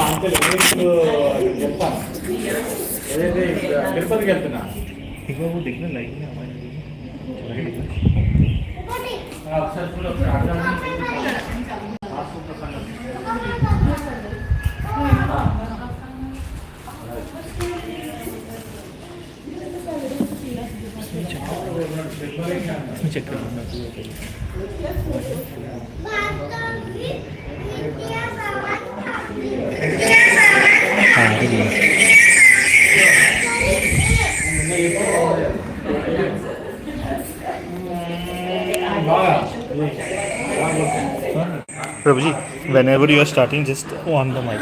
అంతే ఇప్పుడు చెప్తాను ఏదైతే తిరుపతికి వెళ్తున్నా ఇవ్వ దిగిన లైన్ ఒకసారి చూడు ఒకసారి అర్థం check Prabhuji, whenever you are starting, just on the mic.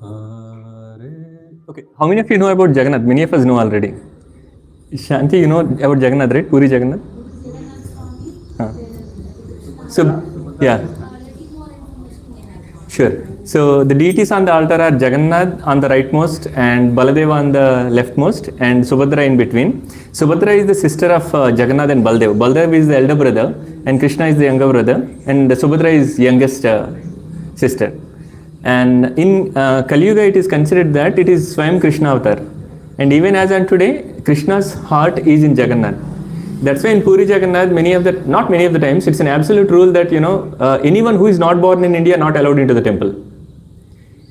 Okay, how many of you know about Jagannath? Many of us know already. Shanti, you know about Jagannath, right? Puri Jagannath? Huh. So, yeah. Sure. So the deities on the altar are Jagannath on the rightmost and Baladeva on the leftmost and Subhadra in between. Subhadra is the sister of Jagannath and Baladeva. Baladeva is the elder brother and Krishna is the younger brother and Subhadra is youngest sister. And in Kali Yuga it is considered that it is Swayam Krishna avatar. And even as on today, Krishna's heart is in Jagannath. That's why in Puri Jagannath, not many of the times, it's an absolute rule that, anyone who is not born in India not allowed into the temple.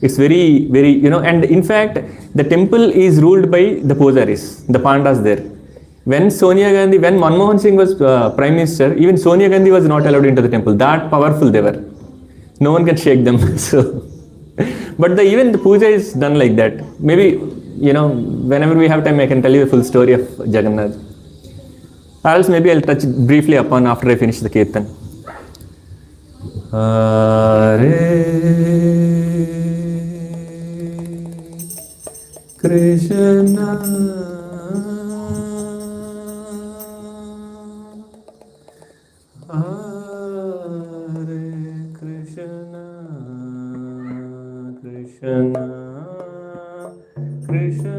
It's very, very, and in fact, the temple is ruled by the pujaris, the pandas there. When Manmohan Singh was Prime Minister, even Sonia Gandhi was not allowed into the temple. That powerful they were. No one can shake them. So, but even the puja is done like that. Maybe, whenever we have time, I can tell you the full story of Jagannath. Or else maybe I'll touch briefly upon after I finish the Kirtan. Hare Krishna Hare Krishna Krishna Krishna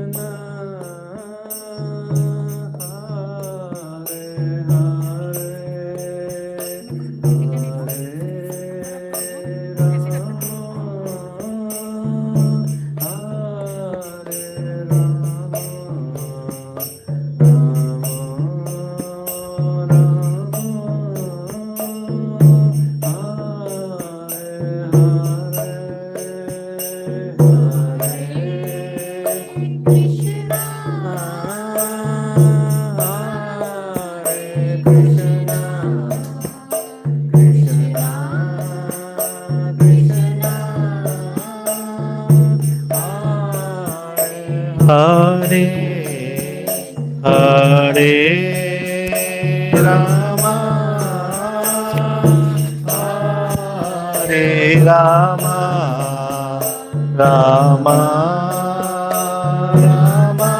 Hare Hare Rama Hare Rama Rama Rama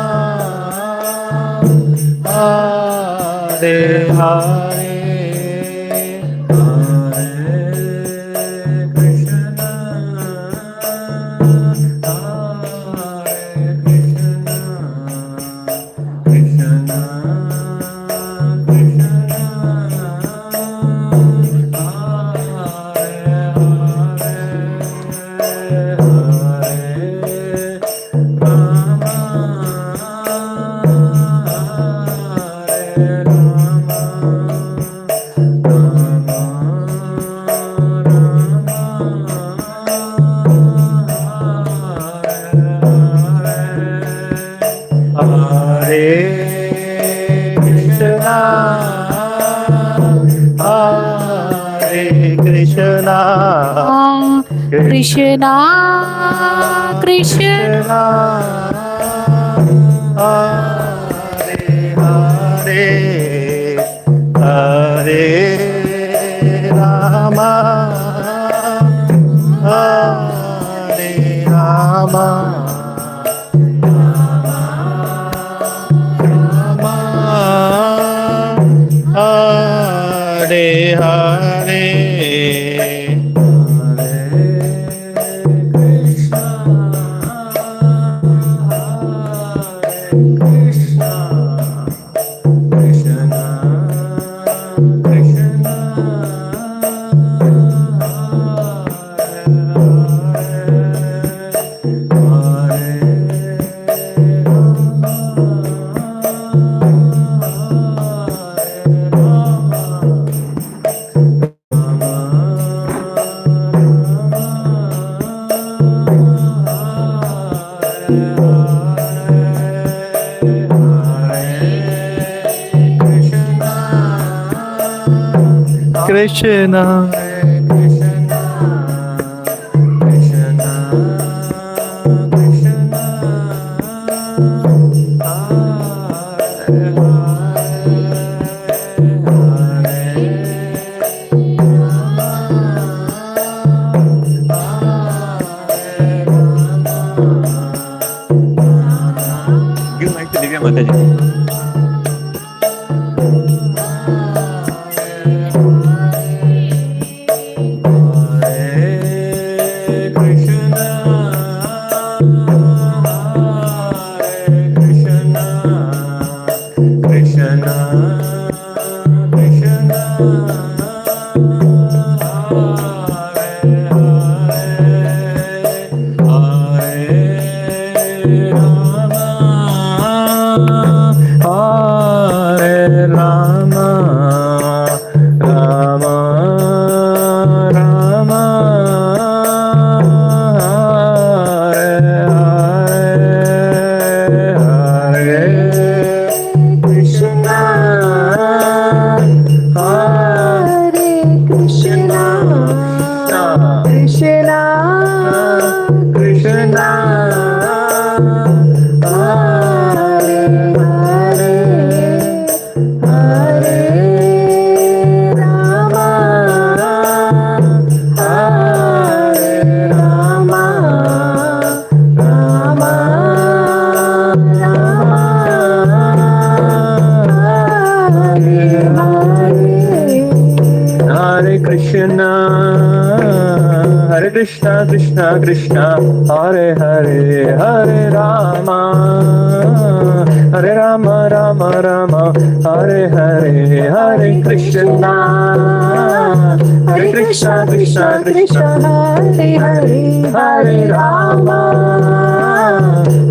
Hare Hare Krishna Krishna Hare Hare Hare Rama Hare Rama Rama Hare Hare Krishna Mataji. Krishna Krishna Krishna Hare Hare Hare Rama Hare Rama Rama Rama Hare Hare Hare Krishna Hare Krishna Krishna Krishna Hare Hare Hare Rama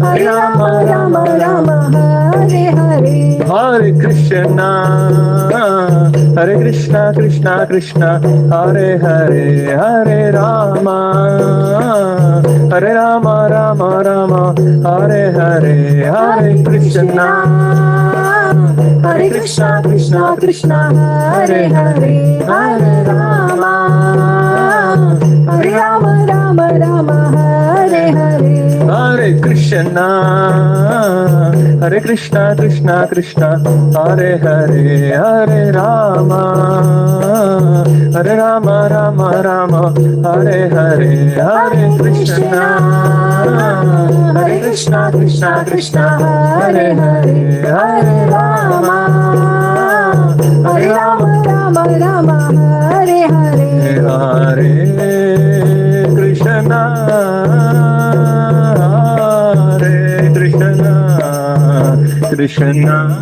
Hare Rama Rama Rama Hare Hare Hare Krishna Hare Krishna Krishna Krishna Hare Hare Hare Rama Hare Rama Rama Rama Hare Hare Hare Krishna Hare Krishna Krishna Krishna Hare Hare Hare Rama Hare Rama Rama Rama Hare Hare Hare Krishna Hare Krishna Krishna Krishna Hare Hare Hare Rama Hare Rama Rama Rama Hare Hare Hare Krishna Hare Krishna Krishna Krishna Hare Hare Hare Rama Hare Rama Rama Rama Hare Hare Hare Krishna Hare Krishna Krishna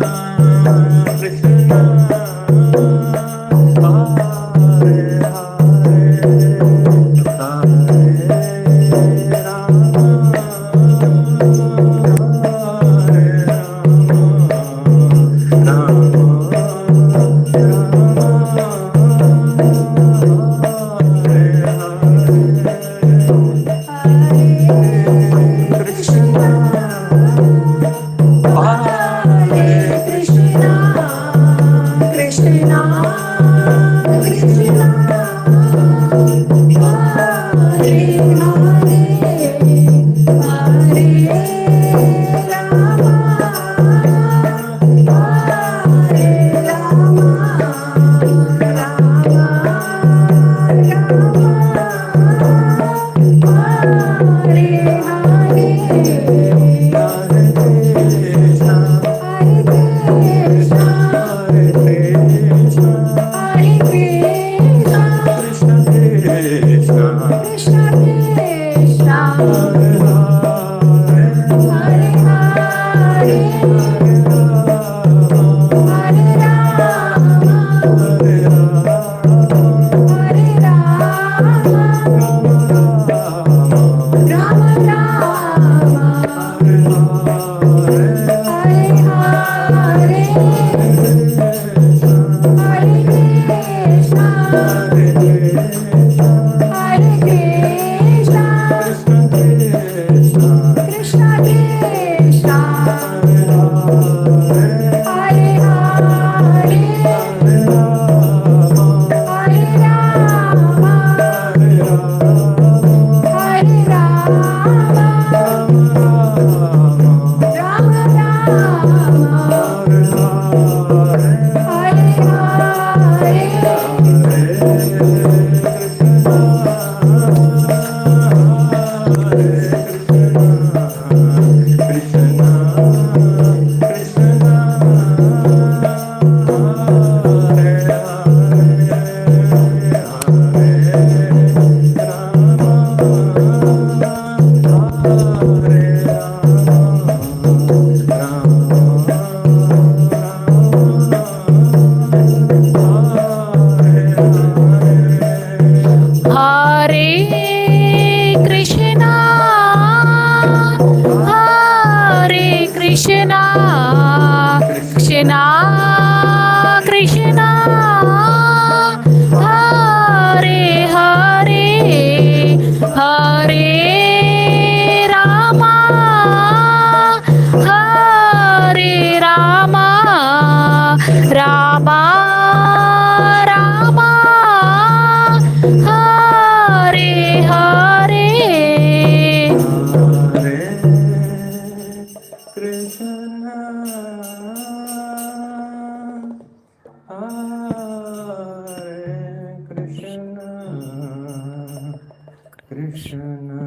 Krishna,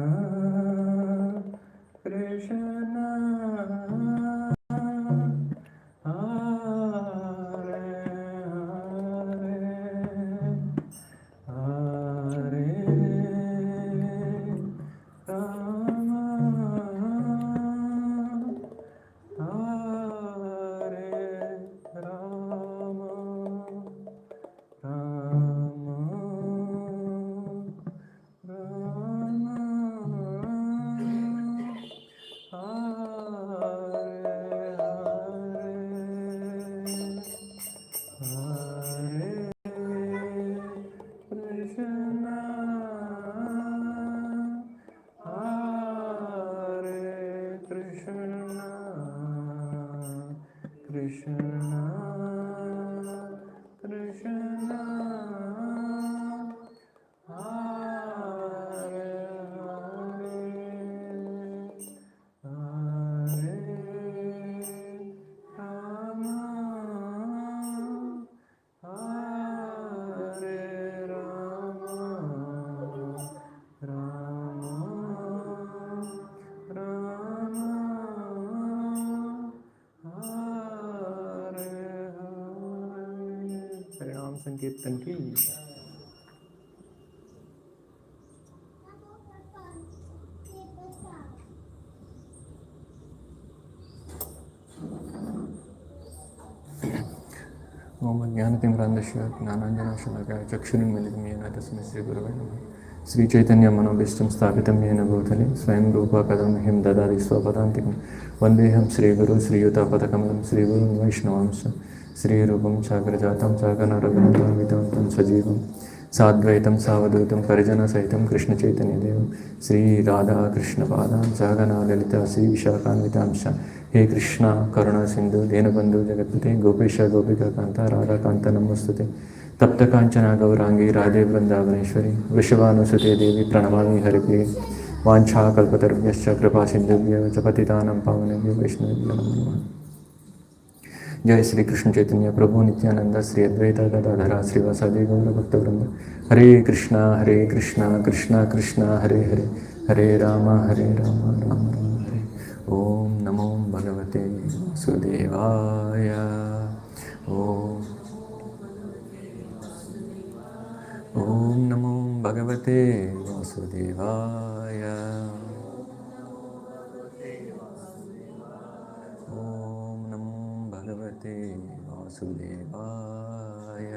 Krishna, Hare Hare, Hare Rama, Hare Rama, Rama Rama, हरिनाम संकीर्तन की ओम ज्ञानतिमिरान्धस्य ज्ञानाञ्जनशलाकया चक्षुरुन्मिलितं येन तस्मै श्रीगुरवे नमः। श्रीचैतन्यमनोभीष्टं स्थापितं येन भूतले स्वयं रूपा कदा मह्यं ददाति स्वपदान्तिकं वन्देऽहं श्रीगुरुं श्रीयुतापदकमलं श्रीगुरुं वैष्णवांश श्रीरूपं साग्रजातं सागररघुनाथान्वितं सजीवं साद्वैतं सावधूतं परिजनसहितं कृष्णचैतन्यदेवं श्रीराधाकृष्णपादां सागरनाललिता श्रीविशाखान्वितांश हे कृष्णा करुणा सिंधु दीनबंधु जगत्पते गोपेश गोपिका कांता राधा कांता नमोस्तुते तप्त कांचना गौरांगी राधे वृंदावनेश्वरी वृषभानुसुते देवी प्रणमामि हरिप्रिये वाञ्छाकल्पतरुभ्यश्च कृपा सिन्धुभ्यः च पतितानां पावनेभ्यो वैष्णवेभ्यो नमो नमः। जय श्री कृष्ण चैतन्य प्रभु नित्यानंद श्री अद्वैत गदाधर श्रीवासादि गौर भक्तवृंद। हरे कृष्णा कृष्णा कृष्णा हरे हरे, हरे राम राम राम हरे। ओम नमो भगवते वासुदेवाय। ओम नमो भगवते वासुदेवाय। ओम नमो भगवते वासुदेवाय।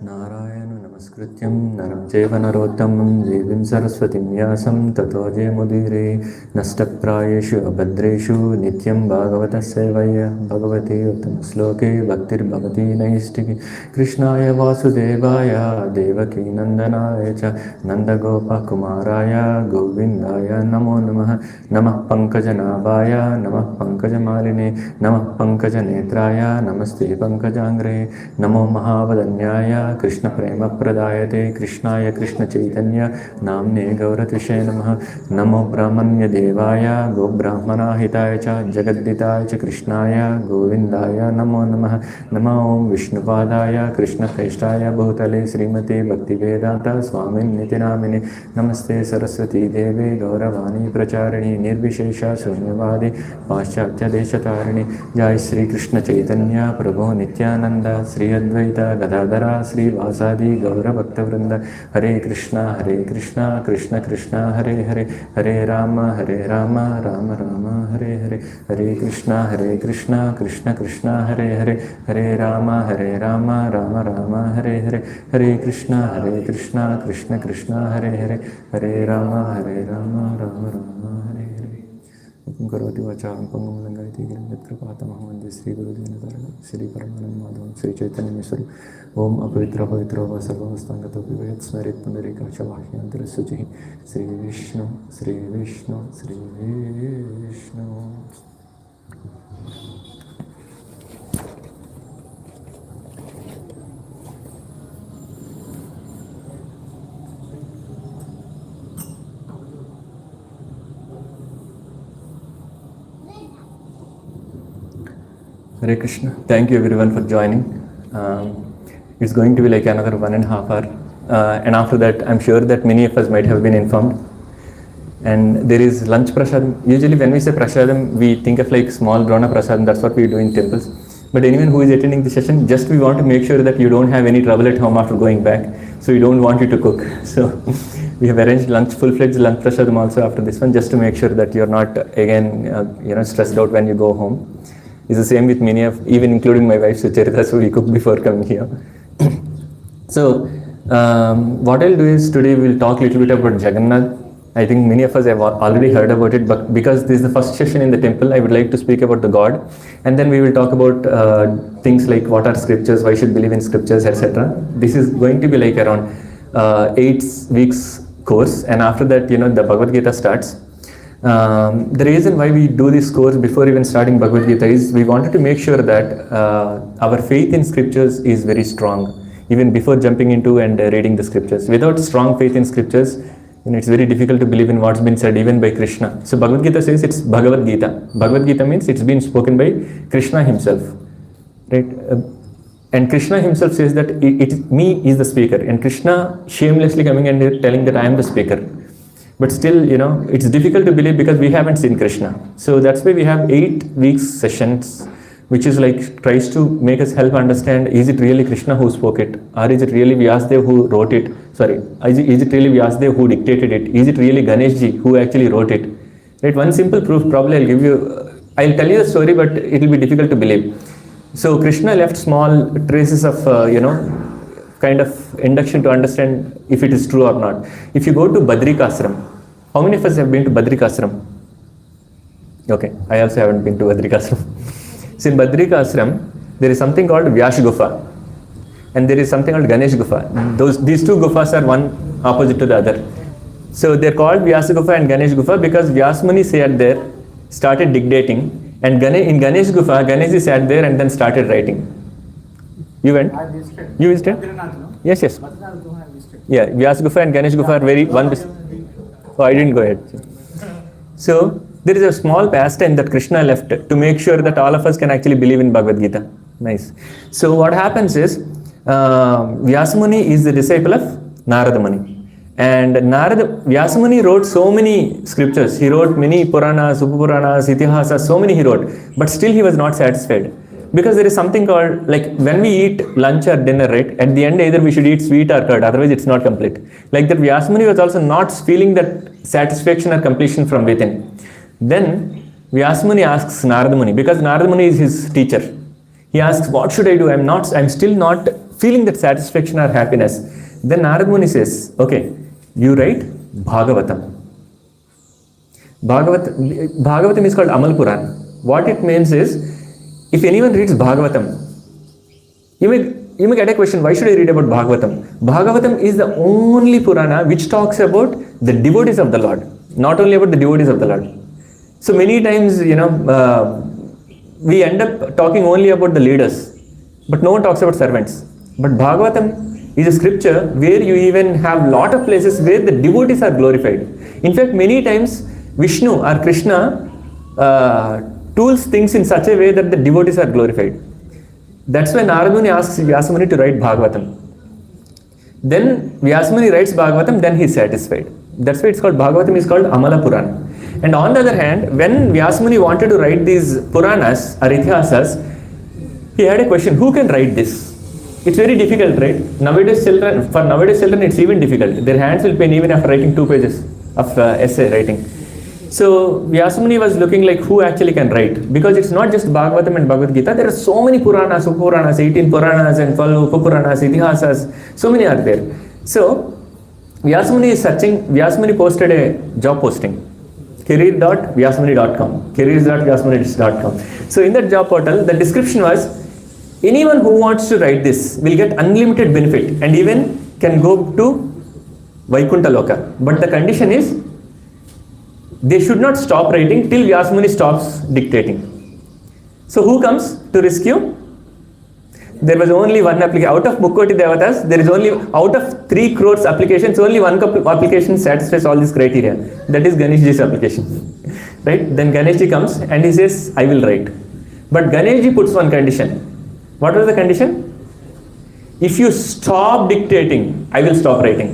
नारायणं नमस्कृत्यं नरं चैव नरोत्तमं देवीं सरस्वतीं व्यासं ततो जयमुदीरये। नष्टप्रायेषु अभद्रेषु नित्यं भागवतः सेवया भगवते उत्तमश्लोके भक्तिर्भवति नैष्टिकी। कृष्णाय वासुदेवाय देवकी नन्दनाय च नन्दगोपकुमाराय गोविन्दाय नमो नमः। नमः पङ्कजनाभाय नमः पङ्कजमालिने नमः पङ्कजनेत्राय नमस्ते पङ्कजाङ्ग्रे। नमो महावदन्याय कृष्ण प्रेम प्रदायते कृष्णाय कृष्ण चैतन्य नाम्ने गौरतिषे नमः। नमो ब्राह्मण्य देवाय गो ब्राह्मणाहिताय च जगद्दिताय च कृष्णाय गोविन्दाय नमो नमः। नमो ओं विष्णुपादाय कृष्णप्रेष्ठाय भूतले श्रीमते भक्तिवेदांत स्वामिन्निति नामिने। नमस्ते सरस्वती देवे गौरवाणी प्रचारिणी निर्विशेष शून्यवादी पाश्चात्य देशतारिणी। जय श्री कृष्ण चैतन्य प्रभु नित्यानंद श्री अद्वैत गदाधर श्रीवासादि गौरभक्तवृंद। हरे कृष्णा कृष्ण कृष्ण हरे हरे, हरे राम राम राम हरे हरे। हरे कृष्णा कृष्ण कृष्ण हरे हरे, हरे राम राम राम हरे हरे। हरे कृष्णा कृष्ण कृष्ण हरे हरे, हरे राम राम हरे हरे। हुकुम करोति वाचालं पंगुं लंघयति गिरिं यत्कृपातमहं वन्दे श्रीगुरुदीनतारिणं श्रीपरमानन्दमाधवं श्रीचैतन्येश्वरम्। ओम अपवित्र पवित्रो वा सर्ववस्थांगतोऽपि वा यत्स्मरेत् पुण्डरीकाक्षं बाह्यान्तरशुचिः। Shri Vishnu Shri Vishnu Shri Vishnu. Hare Krishna. Thank you everyone for joining. It's going to be like another 1.5 hour. And after that, I'm sure that many of us might have been informed. And there is lunch prasadam. Usually when we say prasadam, we think of like small brahmana prasadam. That's what we do in temples. But anyone who is attending the session, just we want to make sure that you don't have any trouble at home after going back. So we don't want you to cook. So we have arranged lunch, full-fledged lunch prasadam also after this one, just to make sure that you're not again, stressed out when you go home. It's the same with many of, even including my wife Sucharita, so we cook before coming here. So what I'll do is today we'll talk a little bit about Jagannath. I think many of us have already heard about it, but because this is the first session in the temple, I would like to speak about the God, and then we will talk about things like what are scriptures, why should believe in scriptures, etc. This is going to be like around 8 weeks course, and after that, the Bhagavad Gita starts. The reason why we do this course before even starting Bhagavad Gita is we wanted to make sure that our faith in scriptures is very strong, even before jumping into and reading the scriptures. Without strong faith in scriptures, it's very difficult to believe in what's been said even by Krishna. So Bhagavad Gita says it's Bhagavad Gita. Bhagavad Gita means it's been spoken by Krishna himself, right? And Krishna himself says that me is the speaker, and Krishna shamelessly coming and telling that I am the speaker. But still, it's difficult to believe because we haven't seen Krishna. So that's why we have 8 weeks sessions, which is like tries to make us help understand, is it really Krishna who spoke it? Or is it really Vyasadeva who wrote it? Sorry, is it really Vyasadeva who dictated it? Is it really Ganeshji who actually wrote it? Right, one simple proof probably I'll give you, I'll tell you the story, but it will be difficult to believe. So Krishna left small traces of, kind of induction to understand if it is true or not. If you go to Badrikashram, how many of us have been to Badrikashram? Okay, I also haven't been to Badrikashram. So in Badrikashram, there is something called Vyash Gufa, and there is something called Ganesh Gufa. These two gufas are one opposite to the other. So they're called Vyasa Gufa and Ganesh Gufa because Vyas Muni sat there, started dictating, and in Ganesh Gufa, Ganeshji sat there and then started writing. You went? I visited. You visited? Badrinath, no? Yes. Badrinath Guha I visited. Yeah, Vyasa Gufa and Ganesh Gufa are very one. Oh, I didn't go ahead. So there is a small pastime that Krishna left to make sure that all of us can actually believe in Bhagavad Gita. Nice. So what happens is, Vyasa Muni is the disciple of Narada Muni. And Vyasa Muni wrote so many scriptures. He wrote many Puranas, Upapuranas, Itihasas, so many he wrote. But still he was not satisfied. Because there is something called, like when we eat lunch or dinner, right? At the end either we should eat sweet or curd, otherwise it's not complete. Like that Vyasa Muni was also not feeling that satisfaction or completion from within. Then Vyasa Muni asks Narada Muni, because Narada Muni is his teacher. He asks, what should I do? I'm still not feeling that satisfaction or happiness. Then Narada Muni says, okay, you write Bhagavatam. Bhagavatam is called Amal Puran. What it means is, if anyone reads Bhagavatam, you may get a question, why should I read about Bhagavatam? Bhagavatam is the only Purana which talks about the devotees of the Lord, not only about the devotees of the Lord. So many times, we end up talking only about the leaders, but no one talks about servants. But Bhagavatam is a scripture where you even have lot of places where the devotees are glorified. In fact, many times Vishnu or Krishna tools things in such a way that the devotees are glorified. That's why Narada Muni asks Vyasa Muni to write Bhagavatam. Then Vyasa Muni writes Bhagavatam, then he is satisfied. That's why it's called Bhagavatam is called Amala Purana. And on the other hand, when Vyasa Muni wanted to write these Puranas or Itihasas, he had a question, who can write this? It's very difficult, right? For nowadays children, it's even difficult. Their hands will pain even after writing 2 pages of essay writing. So Vyasa Muni was looking like who actually can write, because it's not just Bhagavatam and Bhagavad Gita. There are so many Puranas, Upapuranas, 18 Puranas and 12 Upapuranas, Itihasas, so many are there. So Vyasa Muni is searching. Vyasa Muni posted a job posting, career.vyasamuni.com, careers.vyasamuni.com. So in that job portal, the description was, anyone who wants to write this will get unlimited benefit and even can go to Vaikuntha Loka. But the condition is, they should not stop writing till Vyasa Muni stops dictating. So who comes to rescue? There was only one application. Out of Mukkoti Devatas, there is only, out of 3 crores applications, only one application satisfies all these criteria. That is Ganeshji's application. Right? Then Ganeshji comes and he says, I will write. But Ganeshji puts one condition. What was the condition? if you stop dictating, I will stop writing.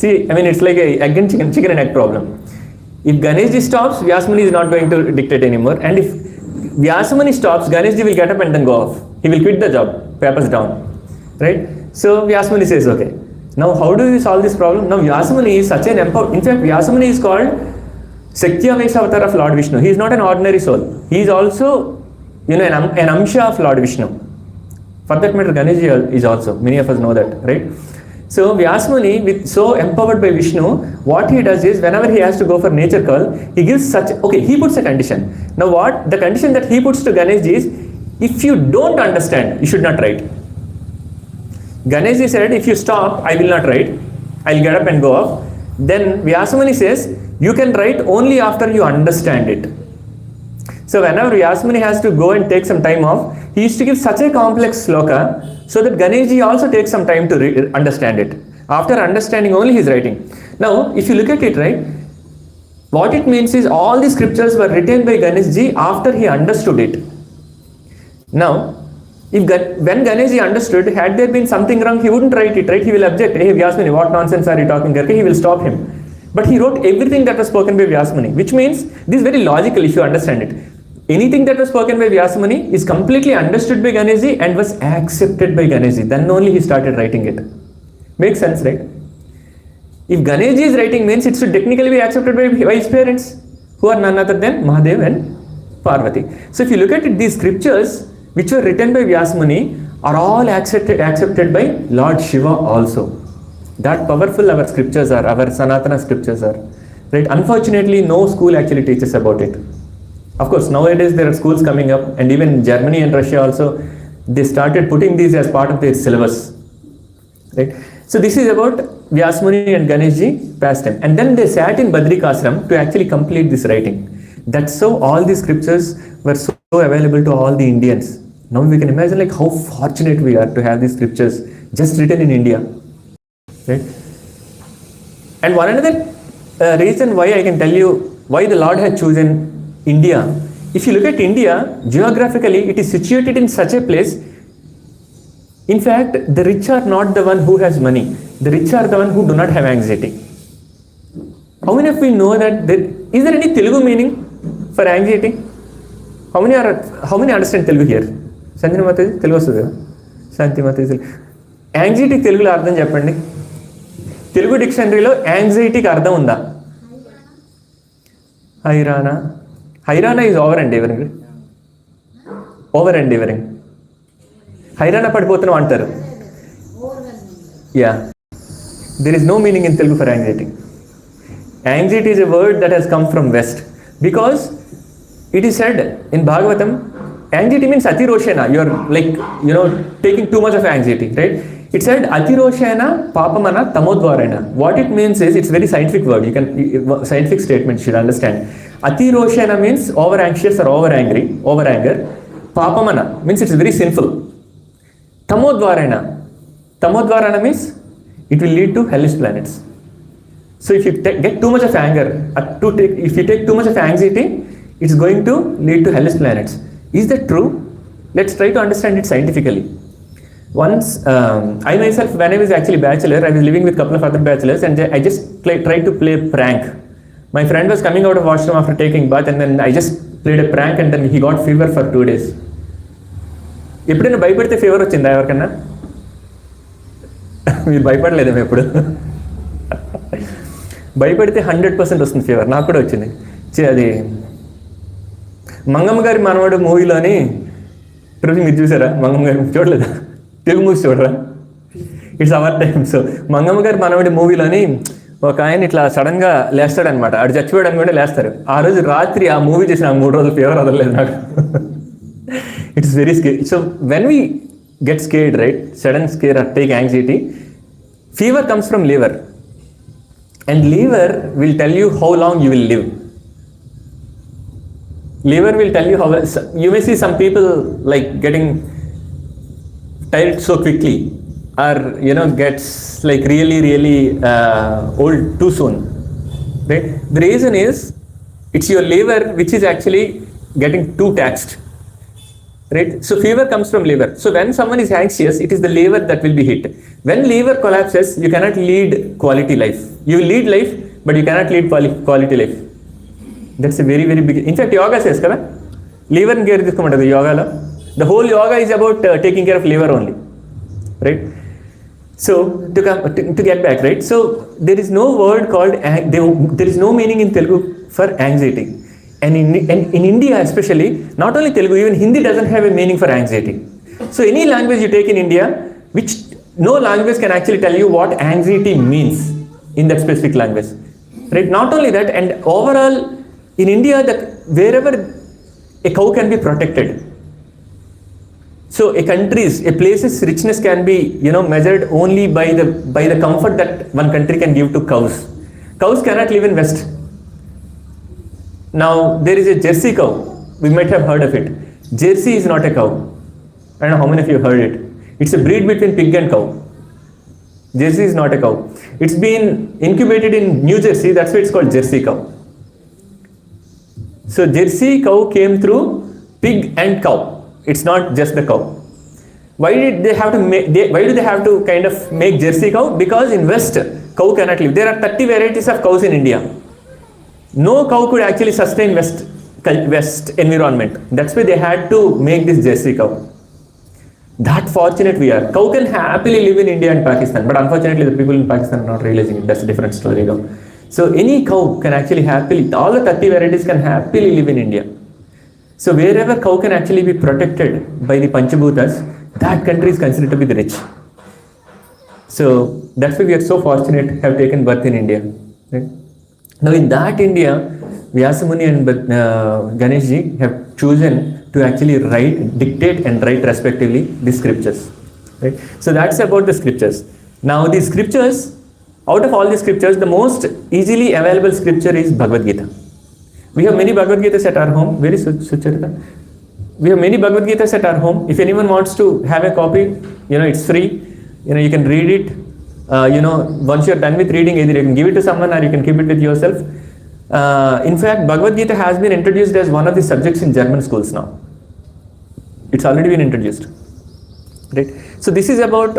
See, I mean, it's like a again chicken and egg problem. If Ganeshji stops, Vyasamuni is not going to dictate anymore. And if Vyasamuni stops, Ganeshji will get up and then go off. He will quit the job, papers down. Right? So Vyasamuni says, okay. Now, how do you solve this problem? Now, Vyasamuni is such an empowered. In fact, Vyasamuni is called Satya avatar of Lord Vishnu. He is not an ordinary soul. He is also, an Amsha of Lord Vishnu. For that matter, Ganeshji is also. Many of us know that, right? So Vyasamuni, with so empowered by Vishnu, what he does is, whenever he has to go for nature call, he gives he puts a condition. Now what? The condition that he puts to Ganeshji is, if you don't understand, you should not write. Ganeshji said, if you stop, I will not write. I'll get up and go off. Then Vyasamuni says, you can write only after you understand it. So whenever Vyasamuni has to go and take some time off, he used to give such a complex sloka so that Ganeshji also takes some time to understand it. After understanding only he is writing. Now, if you look at it, right, what it means is all the scriptures were written by Ganeshji after he understood it. Now, when Ganeshji understood, had there been something wrong, he wouldn't write it, right? He will object. Hey, Vyasamuni, what nonsense are you talking? He will stop him. But he wrote everything that was spoken by Vyasamuni, which means this is very logical if you understand it. Anything that was spoken by Vyasamuni is completely understood by Ganeshji and was accepted by Ganeshji. Then only he started writing it. Makes sense, right? If Ganeshji is writing, means it should technically be accepted by his parents, who are none other than Mahadeva and Parvati. So if you look at it, these scriptures which were written by Vyasamuni are all accepted by Lord Shiva also. That powerful our scriptures are, our Sanatana scriptures are. Right? Unfortunately, no school actually teaches about it. Of course, nowadays there are schools coming up, and even Germany and Russia also, they started putting these as part of their syllabus. Right? So this is about Vyasamuni and Ganeshji pastime. And then they sat in Badrikashram to actually complete this writing. That's how all these scriptures were so available to all the Indians. Now we can imagine like how fortunate we are to have these scriptures just written in India. Right? And one another reason why I can tell you why the Lord had chosen India. If you look at India, geographically it is situated in such a place. In fact, the rich are not the one who has money. The rich are the one who do not have anxiety. How many of you know that is there any Telugu meaning for anxiety? How many understand Telugu here? Sanjana Mataji, Telugu vastudha? Shanti Mataji. Anxiety Telugu lo ardham cheppandi. Telugu dictionary lo anxiety ki ardham unda? Hairana is over endeavoring. Over endeavoring. Hairana padipothunnam antaru. Yeah. There is no meaning in Telugu for anxiety. Anxiety is a word that has come from West. Because it is said in Bhagavatam, anxiety means atiroshena. You are like, taking too much of anxiety, right? It said atiroshena papamana tamodvarena. What it means is, it's very scientific word. Scientific statement you should understand. Atiroshena means over anxious or over angry, over anger. Papamana means it's very sinful. Tamodvarena means it will lead to hellish planets. So if you get too much of anger, if you take too much of anxiety, it's going to lead to hellish planets. Is that true? Let's try to understand it scientifically. Once, I myself, when I was actually bachelor, I was living with a couple of other bachelors, and I just tried to play a prank. My friend was coming out of washroom after taking bath, and then I just played a prank, and then he got fever for 2 days. ఎప్పుడైనా భయపడితే fever వచ్చిందా ఎవరికన్నా? మీరు భయపడలేదేమో ఎప్పుడు? భయపడితే 100% వస్తుంది fever. నాకు కూడా వచ్చింది. అది మంగమ్మ గారి మనవడు మూవీలోని మీరు చూసారా? మంగమ్మ గారి చూడలేదా? తెలుగు మూవీస్ చూడరా? It's our time. So Mangamma గారి మనవడి మూవీలోని ఒక ఆయన ఇట్లా సడన్గా లేస్తాడనమాట. ఆడు చచ్చిపోయాడని కూడా లేస్తారు. ఆ రోజు రాత్రి ఆ మూవీ చేసిన 3 రోజులు ఫీవర్ వదలలేదు నాకు. It is very scary. So when we get scared, right, sudden scare or take anxiety, fever comes from liver, and liver will tell you how long you will live. Liver will tell you how. You may see some people like getting tired so quickly, or gets like really old too soon. Right? The reason is it's your liver which is actually getting too taxed. Right? So fever comes from liver. So when someone is anxious, it is the liver that will be hit. When liver collapses, you cannot lead quality life. You will lead life, but you cannot lead quality life. That's a very, very big. In fact, yoga says, kada, liver care the yoga. The whole yoga is about taking care of liver only, right? So to get back, right? So there is no word called there is no meaning in Telugu for anxiety. And in India especially, not only Telugu, even Hindi doesn't have a meaning for anxiety. So any language you take in India, which no language can actually tell you what anxiety means in that specific language. Right? Not only that, and overall in India, wherever a cow can be protected. So a place's richness can be measured only by the comfort that one country can give to cows. Cows cannot live in West. Now, there is a Jersey cow. We might have heard of it. Jersey is not a cow. I don't know how many of you heard it. It's a breed between pig and cow. Jersey is not a cow. It's been incubated in New Jersey. That's why it's called Jersey cow. So, Jersey cow came through pig and cow. It's not just the cow. Why do they have to kind of make Jersey cow? Because in West, cow cannot live. There are 30 varieties of cows in India. No cow could actually sustain West environment. That's why they had to make this Jersey cow. That fortunate we are. Cow can happily live in India and Pakistan, but unfortunately the people in Pakistan are not realizing it. That's a different story though. So any cow can actually happily, all the 30 varieties can happily live in India. So wherever cow can actually be protected by the Panchabhutas, that country is considered to be the rich. So that's why we are so fortunate to have taken birth in India. Right? Now in that India, Vyasamuni and Ganeshji have chosen to actually dictate and write respectively the scriptures. Right? So that's about the scriptures. Now the scriptures, out of all the scriptures, the most easily available scripture is Bhagavad Gita. We have many Bhagavad Gitas at our home. Very Sucharita. We have many Bhagavad Gitas at our home. If anyone wants to have a copy, it's free. You can read it. Once you're done with reading, either you can give it to someone or you can keep it with yourself. In fact, Bhagavad Gita has been introduced as one of the subjects in German schools now. It's already been introduced. Right? So this is about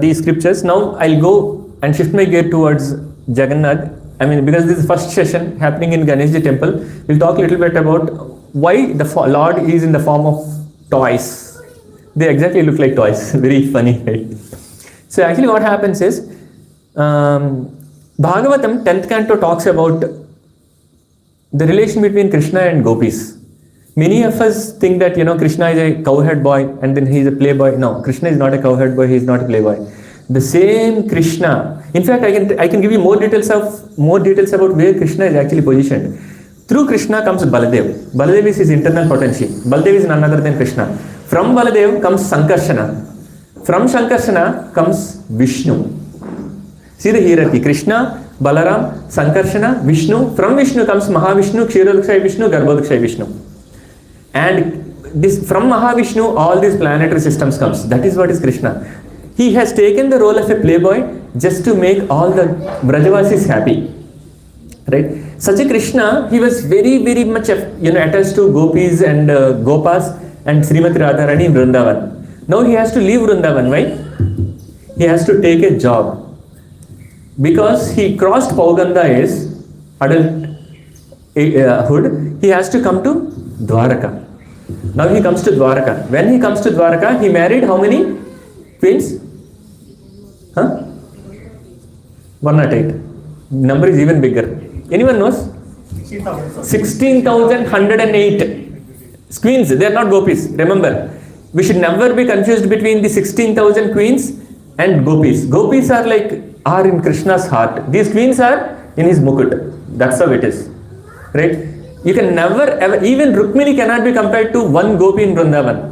the scriptures. Now I'll go and shift my gear towards Jagannath. Because this is the first session happening in Ganeshji temple, we'll talk a little bit about why the Lord is in the form of toys. They exactly look like toys. Very funny, right? So actually what happens is, Bhagavatam 10th canto talks about the relation between Krishna and gopis. Many of us think that, Krishna is a cowherd boy and then he is a playboy. No, Krishna is not a cowherd boy, he is not a playboy. The same Krishna, in fact, I can give you more details about where Krishna is actually positioned. Through Krishna comes Baladeva. Baladeva is his internal potency. Baladeva is none other than Krishna. From Baladeva comes Sankarshana. From Sankarshana comes Vishnu. See the hierarchy. Krishna, Balaram, Sankarshana, Vishnu. From Vishnu comes Mahavishnu, Kshirodakshaya Vishnu, Garbhodakshaya Vishnu. And this from Mahavishnu, all these planetary systems comes. That is what is Krishna. He has taken the role of a playboy just to make all the Brajavasis happy. Right? Such a Krishna, he was very, very much attached to gopis and gopas and Srimati Radharani in Vrindavan. Now he has to leave Vrindavan. Why? He has to take a job. Because he crossed Pauganda age, adulthood, he has to come to Dwarka. Now he comes to Dwarka. When he comes to Dwarka, he married how many queens? 108. Number is even bigger. Anyone knows? 16,108 queens. They are not gopis. Remember, we should never be confused between the 16,000 queens and gopis. Gopis are in Krishna's heart. These queens are in his mukut. That's how it is. Right? You can never ever, even Rukmini cannot be compared to one gopi in Vrindavan.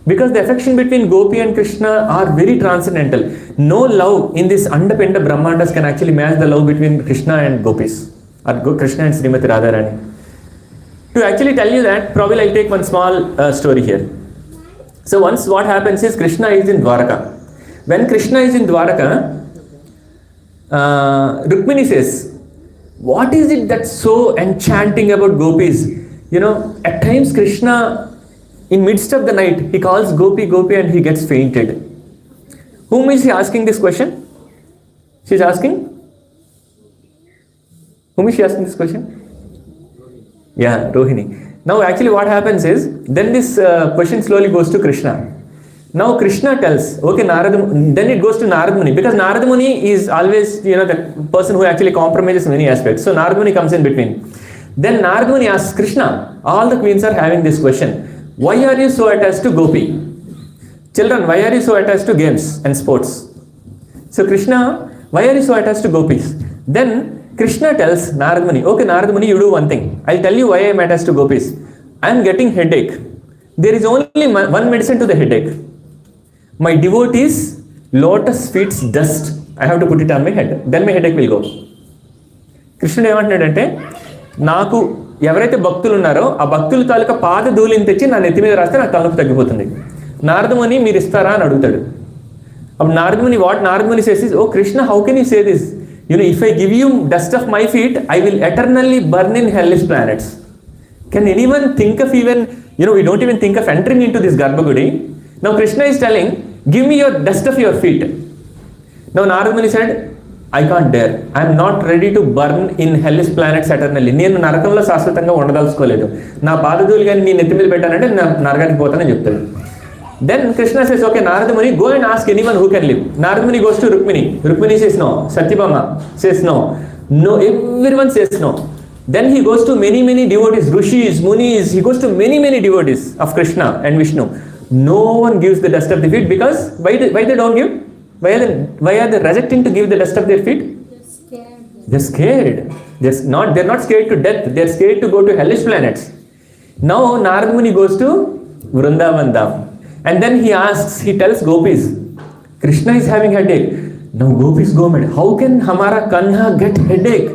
Because the affection between Gopi and Krishna are very transcendental. No love in this Andapenda Brahmandas can actually match the love between Krishna and gopis. Or Krishna and Srimati Radharani. To actually tell you that, probably I'll take one small story here. So once what happens is Krishna is in Dwarka. When Krishna is in Dwarka, Rukmini says, what is it that's so enchanting about gopis? At times Krishna In midst of the night, he calls Gopi, Gopi, and he gets fainted. Whom is he asking this question? She's asking? Whom is she asking this question? Yeah, Rohini. Now actually what happens is, then this question slowly goes to Krishna. Now Krishna tells, okay, then it goes to Narada Muni, because Narada Muni is always, the person who actually compromises many aspects. So Narada Muni comes in between. Then Narada Muni asks Krishna, all the queens are having this question, why are you so attached to Gopi? Children, why are you so attached to games and sports? So Krishna, why are you so attached to gopis? Then Krishna tells Narada Muni, okay Narada Muni, you do one thing. I'll tell you why I am attached to gopis. I am getting headache. There is only one medicine to the headache. My devotees, lotus feet's dust. I have to put it on my head. Then my headache will go. కృష్ణుడు ఏమంటున్నాడంటే, నాకు ఎవరైతే భక్తులు ఉన్నారో ఆ భక్తుల తాలూకా పాద ధూళిని తెచ్చి నా నెత్తి మీద రాస్తే నాకు తలనొప్పి తగ్గిపోతుంది. నారదముని మీరు ఇస్తారా అని అడుగుతాడు. అప్పుడు Naradamuni says is, oh Krishna, how can you say this? If I give you dust of my feet, I will eternally burn in hellish planets. Can anyone think of even, we don't even think of entering into this Garbhagudi. Now Krishna is telling, give me your dust of your feet. Now Narada Muni said, I can't dare. I am not ready to burn in hellish planets eternally. నేను నరకంలో శాశ్వతంగా ఉండదలుచుకోలేదు. నా పాదధూళి కానీ నీ నెత్తి మీద పెట్టానంటే నరకానికి పోతానని చెప్తాడు. Then Krishna says, okay Narada Muni, go and ask anyone who can live. Narada Muni goes to Rukmini. Rukmini says no. Satyabhama says no. No, everyone says no. Then he goes to many devotees, Rishis, Munis. He goes to many devotees of Krishna and Vishnu. No one gives the dust of the feet, because why they don't give? Why are they rejecting to give the dust of their feet? They're scared. They're not scared to death. They're scared to go to hellish planets. Now Narada Muni goes to Vrindavan Dham, and then he tells gopis, Krishna is having headache. Now gopis go mad. How can Hamara Kanha get headache?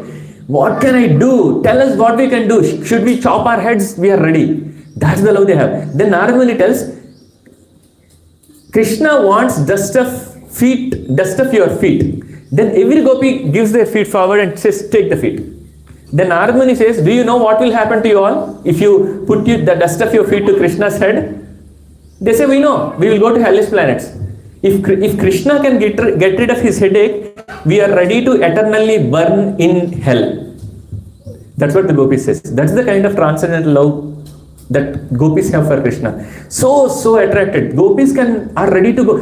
What can I do? Tell us what we can do. Should we chop our heads? We are ready. That's the love they have. Then Narada Muni tells, Krishna wants dust of your feet. Then every gopi gives their feet forward and says, take the feet. Then Narada Muni says, do you know what will happen to you all if you put the dust of your feet to Krishna's head? They say, we know, we will go to hellish planets. If Krishna can get rid of his headache, we are ready to eternally burn in hell. That's what the gopis says. That's the kind of transcendental love that gopis have for Krishna. So attracted. Gopis are ready to go.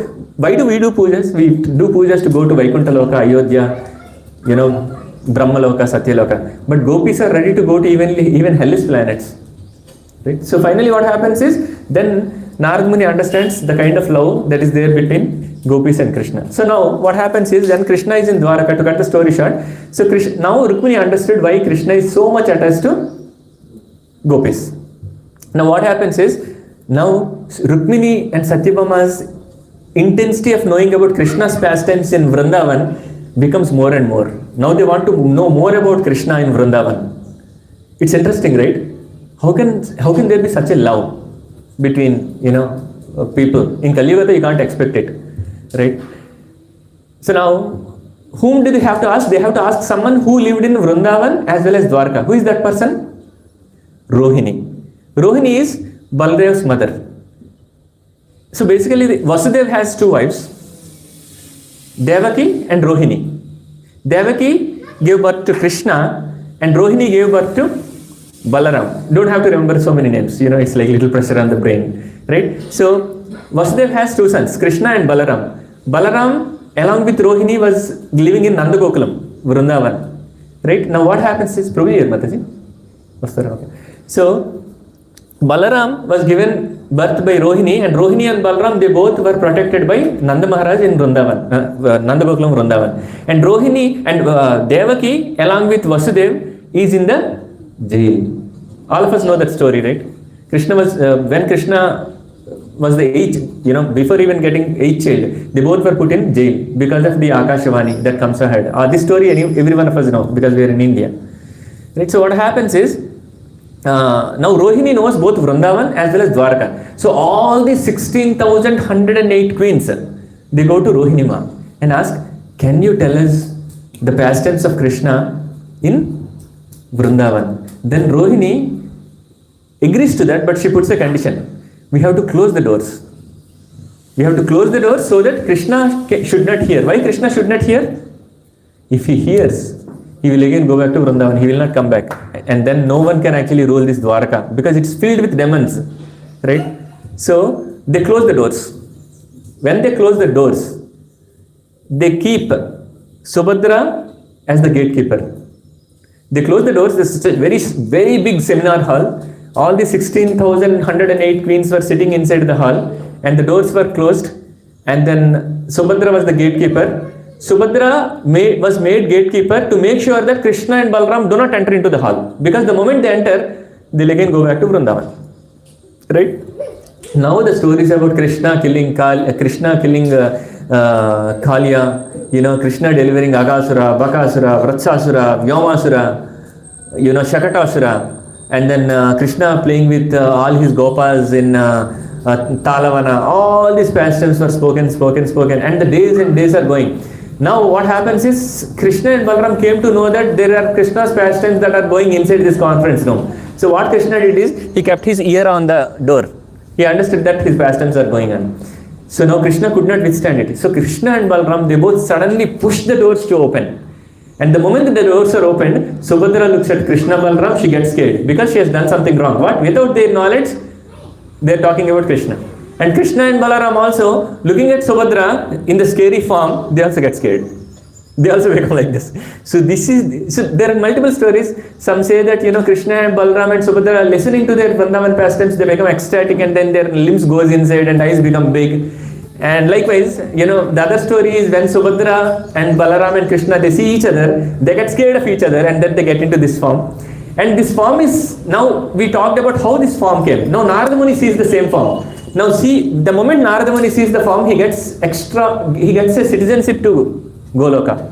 Why do we do pujas? We do pujas to go to Vaikuntha Loka, Ayodhya, Brahma Loka, Satya Loka. But gopis are ready to go to even hellish planets. Right? So finally what happens is, then Narada Muni understands the kind of love that is there between gopis and Krishna. So now what happens is, then Krishna is in Dwarka, to cut the story short. So now Rukmini understood why Krishna is so much attached to gopis. Now what happens is, now Rukmini and Satyabhama's intensity of knowing about Krishna's pastimes in Vrindavan becomes more and more. Now they want to know more about Krishna in Vrindavan. It's interesting, right? How can there be such a love between people? In Kali Yuga you can't expect it, right? So now whom do they have to ask? They have to ask someone who lived in Vrindavan as well as Dwarka. Who is that person? Rohini. Rohini is Baladeva's mother. So basically Vasudeva has two wives, Devaki and Rohini. Devaki gave birth to Krishna and Rohini gave birth to Balaram. Don't have to remember so many names, it's like little pressure on the brain, right? So Vasudeva has two sons, Krishna and Balaram. Balaram along with Rohini was living in Nandagokulam, Vrindavan, right? Now what happens is, Prabhu here, Mataji. Okay. So Balaram was given birth by Rohini, and Rohini and Balaram, they both were protected by Nanda Maharaj in Vrindavan, Nandagokulam Vrindavan. And Rohini and Devaki along with Vasudeva is in the jail. All of us know that story, right? Krishna was, when Krishna was the eighth, before even getting eighth child, they both were put in jail because of the Akashvani that comes ahead. This story every one of us know because we are in India. Right? So what happens is, now Rohini knows both Vrindavan as well as Dwarka. So all the 16,108 queens, they go to Rohini Ma and ask, can you tell us the pastimes of Krishna in Vrindavan? Then Rohini agrees to that, but she puts a condition. we have to close the doors. We have to close the doors so that Krishna should not hear. Why Krishna should not hear? If he hears, he will again go back to Vrindavan. He will not come back. And then no one can actually rule this Dwarka because it's filled with demons. Right? So they close the doors. When they close the doors, they keep Subhadra as the gatekeeper. They close the doors. This is a very, very big seminar hall. All the 16,108 queens were sitting inside the hall and the doors were closed. And then Subhadra was the gatekeeper. Subhadra was made gatekeeper to make sure that Krishna and Balaram do not enter into the hall. Because the moment they enter, they'll again go back to Vrindavan. Right? Now the stories about Krishna killing Kaliya, Krishna delivering Agasura, Bakasura, Vratsasura, Vyomasura, Shakatasura, and then Krishna playing with all his Gopas in Talavana. All these pastimes were spoken, and the days and days are going. Now what happens is Krishna and Balaram came to know that there are Krishna's pastimes that are going inside this conference room. So what Krishna did is he kept his ear on the door. He understood that his pastimes are going on. So now Krishna could not withstand it. So Krishna and Balaram, they both suddenly pushed the doors to open. And the moment that the doors are opened, Subhadra looks at Krishna Balaram, she gets scared because she has done something wrong. What? Without their knowledge, they are talking about Krishna. And Krishna and Balaram also, looking at Subhadra in the scary form, they also get scared. They also become like this. So there are multiple stories. Some say that Krishna and Balaram and Subhadra are listening to their Vrindavan pastimes, they become ecstatic and then their limbs goes inside and eyes become big. And likewise, the other story is when Subhadra and Balaram and Krishna, they see each other, they get scared of each other and then they get into this form. And this form is, now we talked about how this form came. Now Narada Muni sees the same form. Now see, the moment Narada Muni sees the form, he gets a citizenship to Goloka,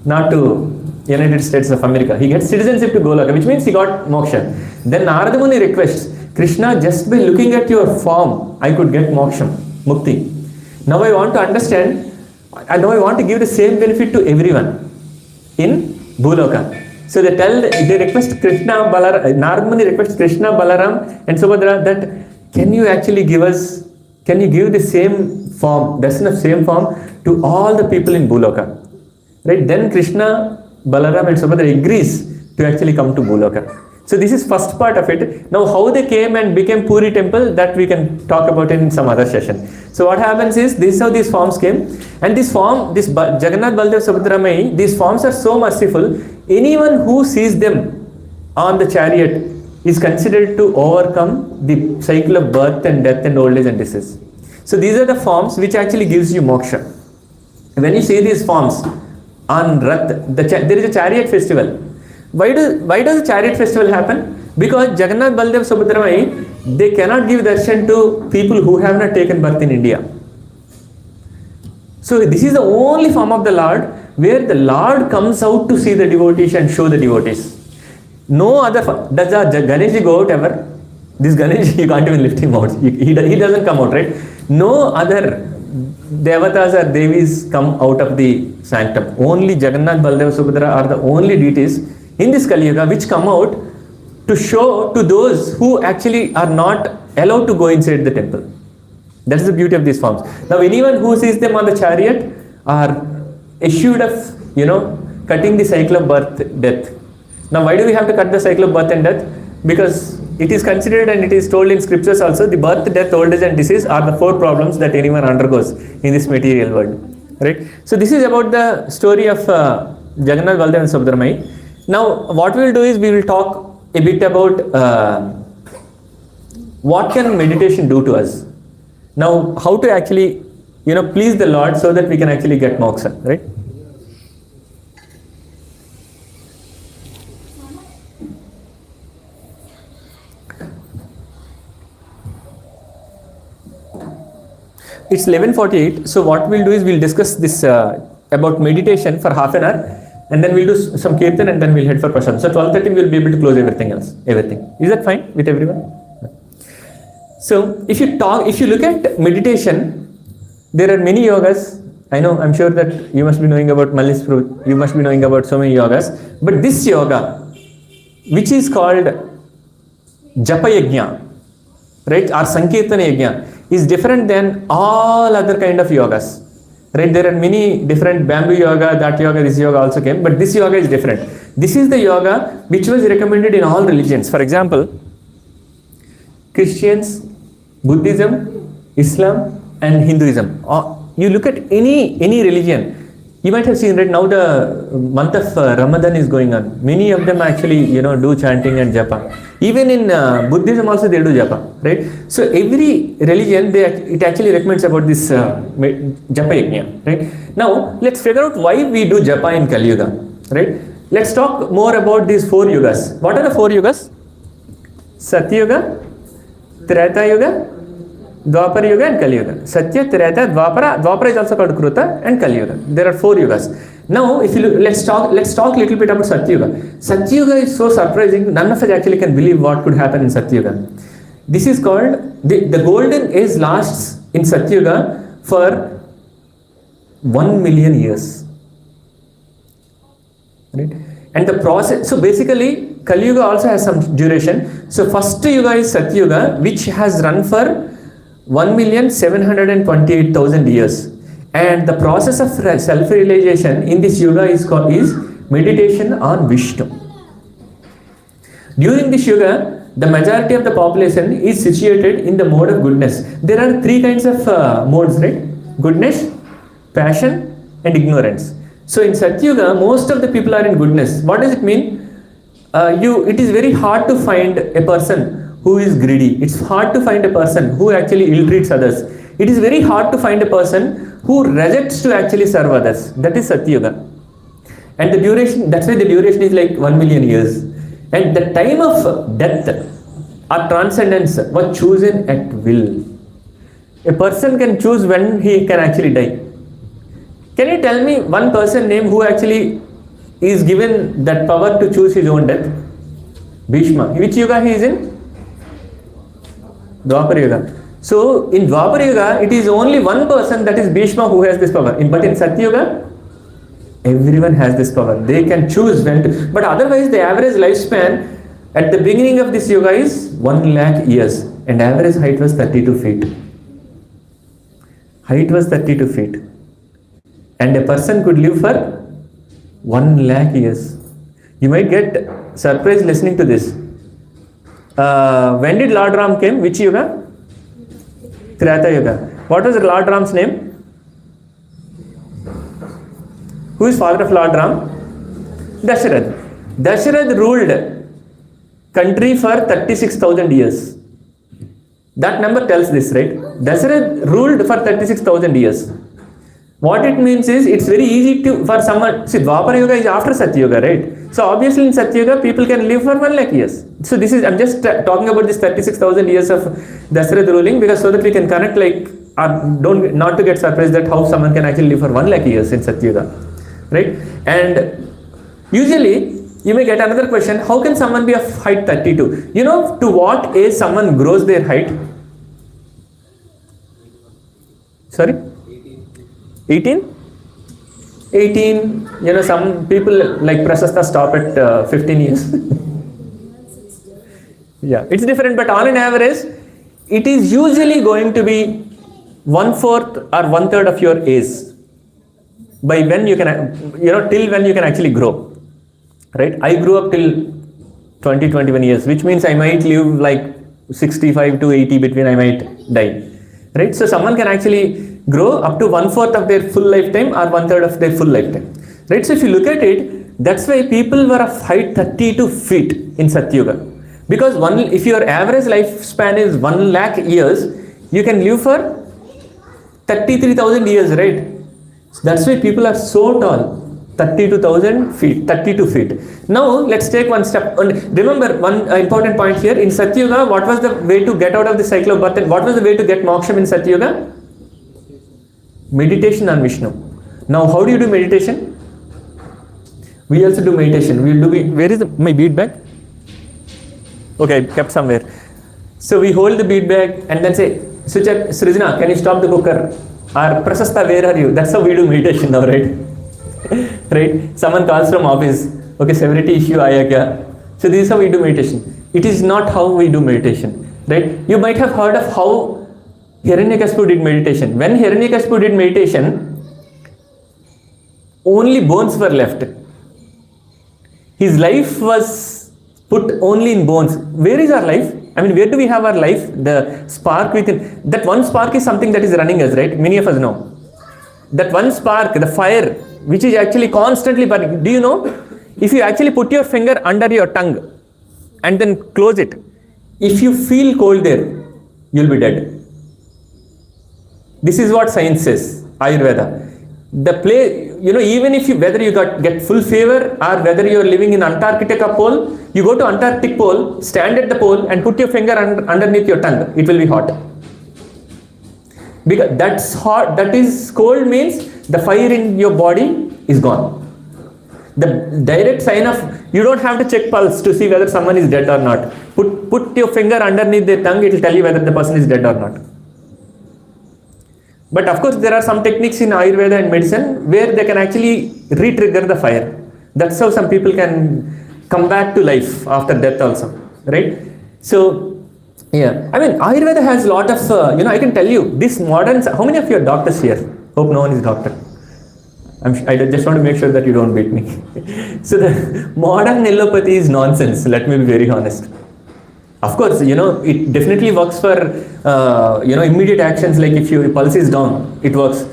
not to United States of America. He gets citizenship to Goloka, which means he got moksha. Then Narada Muni requests, Krishna, just by looking at your form, I could get moksha, mukti. Now I want to understand, and now I want to give the same benefit to everyone in Bhuloka. So they request Krishna, Narada Muni requests Krishna, Balaram and Subhadra that, can you give the same form, darshan of same form to all the people in Bhuloka? Right? Then Krishna, Balaram and Subhadra agrees to actually come to Bhuloka. So this is first part of it. Now how they came and became Puri temple, that we can talk about in some other session. So what happens is, this is how these forms came. And this Jagannath, Baladev, Subhadra Mai, these forms are so merciful. Anyone who sees them on the chariot is considered to overcome the cycle of birth and death and old age and disease. So these are the forms which actually gives you moksha. When you see these forms on Rath, there is a chariot festival. Why does the chariot festival happen? Because Jagannath, Baladev, Subhadra Mai, they cannot give darshan to people who have not taken birth in India. So this is the only form of the Lord where the Lord comes out to see the devotees and show the devotees. No other form. Does Ganesh go out ever? This Ganesh, you can't even lift him out. He doesn't come out, right? No other Devatas or Devis come out of the sanctum. Only Jagannath, Baladev, Subhadra are the only deities in this Kali Yuga which come out to show to those who actually are not allowed to go inside the temple. That's the beauty of these forms. Now anyone who sees them on the chariot are assured of, cutting the cycle of birth, death. Now why do we have to cut the cycle of birth and death? Because it is considered and it is told in scriptures also, the birth, death, old age and disease are the 4 problems that anyone undergoes in this material world. Right? So this is about the story of Jagannath, Baladev and Subhadra Mai. Now what we will do is we will talk a bit about what can meditation do to us. Now how to actually please the Lord so that we can actually get moksha, right? It's 11:48. So what we'll do is we'll discuss this about meditation for half an hour, and then we'll do some kirtan, and then we'll head for prasad. So 12:30 we'll be able to close everything else. Is that fine with everyone? So if you look at meditation, there are many yogas. I'm sure that you must be knowing about blissful, you must be knowing about so many yogas. But this yoga, which is called Japa Yajna, right, or Sankirtana Yajna is different than all other kind of yogas. Right, there are many different bamboo yoga, that yoga, this yoga also came, but this yoga is different. This is the yoga which was recommended in all religions. For example, Christians, Buddhism, Islam and Hinduism. You look at any religion, you might have seen right now the month of Ramadan is going on. Many of them actually, do chanting and japa. Even in Buddhism also they do japa, right? So every religion, it actually recommends about this japa yajna, right? Now let's figure out why we do japa in Kali Yuga, right? Let's talk more about these 4 yugas. What are the 4 yugas? Satya Yuga, Treta Yuga, Dwapara Yuga and Kali Yuga. Satya, Treta, Dwapara. Dwapara is also called Kruta and Kali Yuga. There are 4 yugas. Now, if you look, let's talk a little bit about Satya Yuga. Satya Yuga is so surprising. None of us actually can believe what could happen in Satya Yuga. This is called the golden age lasts in Satya Yuga for 1 million years. Right? And the process. So basically, Kali Yuga also has some duration. So first Yuga is Satya Yuga, which has run for 1,728,000 years, and the process of self-realization in this yuga is meditation on Vishnu. During this yuga, the majority of the population is situated in the mode of goodness. There are 3 kinds of modes, right? Goodness, passion and ignorance. So in Satya Yuga, most of the people are in goodness. What does it mean? It is very hard to find a person who is greedy. It's hard to find a person who actually ill-treats others. It is very hard to find a person who rejects to actually serve others. That is Satya Yuga. And the duration, that's why the duration is like 1 million years. And the time of death or transcendence was chosen at will. A person can choose when he can actually die. Can you tell me one person name who actually is given that power to choose his own death? Bhishma. Which yuga he is in? Dwapara Yuga. So in Dwapara Yuga, it is only one person, that is Bhishma, who has this power. But in Satya Yuga, everyone has this power. They can choose when to. But otherwise, the average lifespan at the beginning of this yuga is 1 lakh years, and average height was 32 feet. Height was 32 feet, and a person could live for 1 lakh years. You might get surprised listening to this. When did Lord Ram came? Which yuga? Treta Yuga. What was Lord Ram's name? Who is father of Lord Ram? Dasharath. Dasharath ruled country for 36,000 years. That number tells this, right? Dasharath ruled for 36,000 years. What it means is, it's very easy for someone, see, Dwapara Yuga is after Satya Yuga, right? So obviously in Satya Yuga, people can live for 1 lakh years. So this is, I'm just talking about this 36,000 years of Dasharath ruling, because so that we can connect, like, not to get surprised that how someone can actually live for 1 lakh years in Satya Yuga, right? And usually, you may get another question, how can someone be of height 32? You know, to what age someone grows their height? Sorry? 18? 18, you know, some people like Prasasta stop at 15 years. Yeah, it's different, but on an average, it is usually going to be 1/4 or 1/3 of your age. By when you can, you know, till when you can actually grow. Right? I grew up till 20-21 years, which means I might live like 65 to 80 between, I might die. Right? So someone can actually grow up to 1/4 of their full lifetime or 1/3 of their full lifetime. Right? So if you look at it, that's why people were of height 32 feet in Satya Yuga. Because if your average lifespan is 1 lakh years, you can live for 33,000 years, right? So that's why people are so tall. 32,000 feet, 32 feet. Now let's take one step. Remember one important point here. In Satya Yuga, what was the way to get out of the cycle of birth? And what was the way to get moksha in Satya Yuga? Meditation on Vishnu. Now how do you do meditation? We also do meditation. Where is my bead bag? Okay, kept somewhere. So we hold the bead bag and then say, Suchat, Srijana, can you stop the cooker? Or Prasasta, where are you? That's how we do meditation now, right? Right? Someone calls from office. Okay, severity issue aaya kya? So this is how we do meditation. It is not how we do meditation. right? You might have heard of how Hiranyakashipu did meditation. When Hiranyakashipu did meditation, only bones were left. His life was put only in bones. Where is our life? I mean, where do we have our life? The spark within. That one spark is something that is running us, right? Many of us know. That one spark, the fire, which is actually constantly burning. Do you know? If you actually put your finger under your tongue and then close it, if you feel cold there, you'll be dead. This is what science says, Ayurveda. The play, even if whether you get full fever or whether you are living in Antarctica pole, you go to Antarctic pole, stand at the pole and put your finger underneath your tongue. It will be hot. Because that's hot, that is cold means the fire in your body is gone. The direct sign of, you don't have to check pulse to see whether someone is dead or not. Put your finger underneath their tongue, it will tell you whether the person is dead or not. But of course, there are some techniques in Ayurveda and medicine where they can actually re-trigger the fire. That's how some people can come back to life after death also, right? So, yeah, I mean, Ayurveda has a lot of, I can tell you, this modern, how many of you are doctors here? Hope no one is doctor. I just want to make sure that you don't beat me. So the modern allopathy is nonsense, let me be very honest. Of course, it definitely works for, immediate actions like if your pulse is down, it works.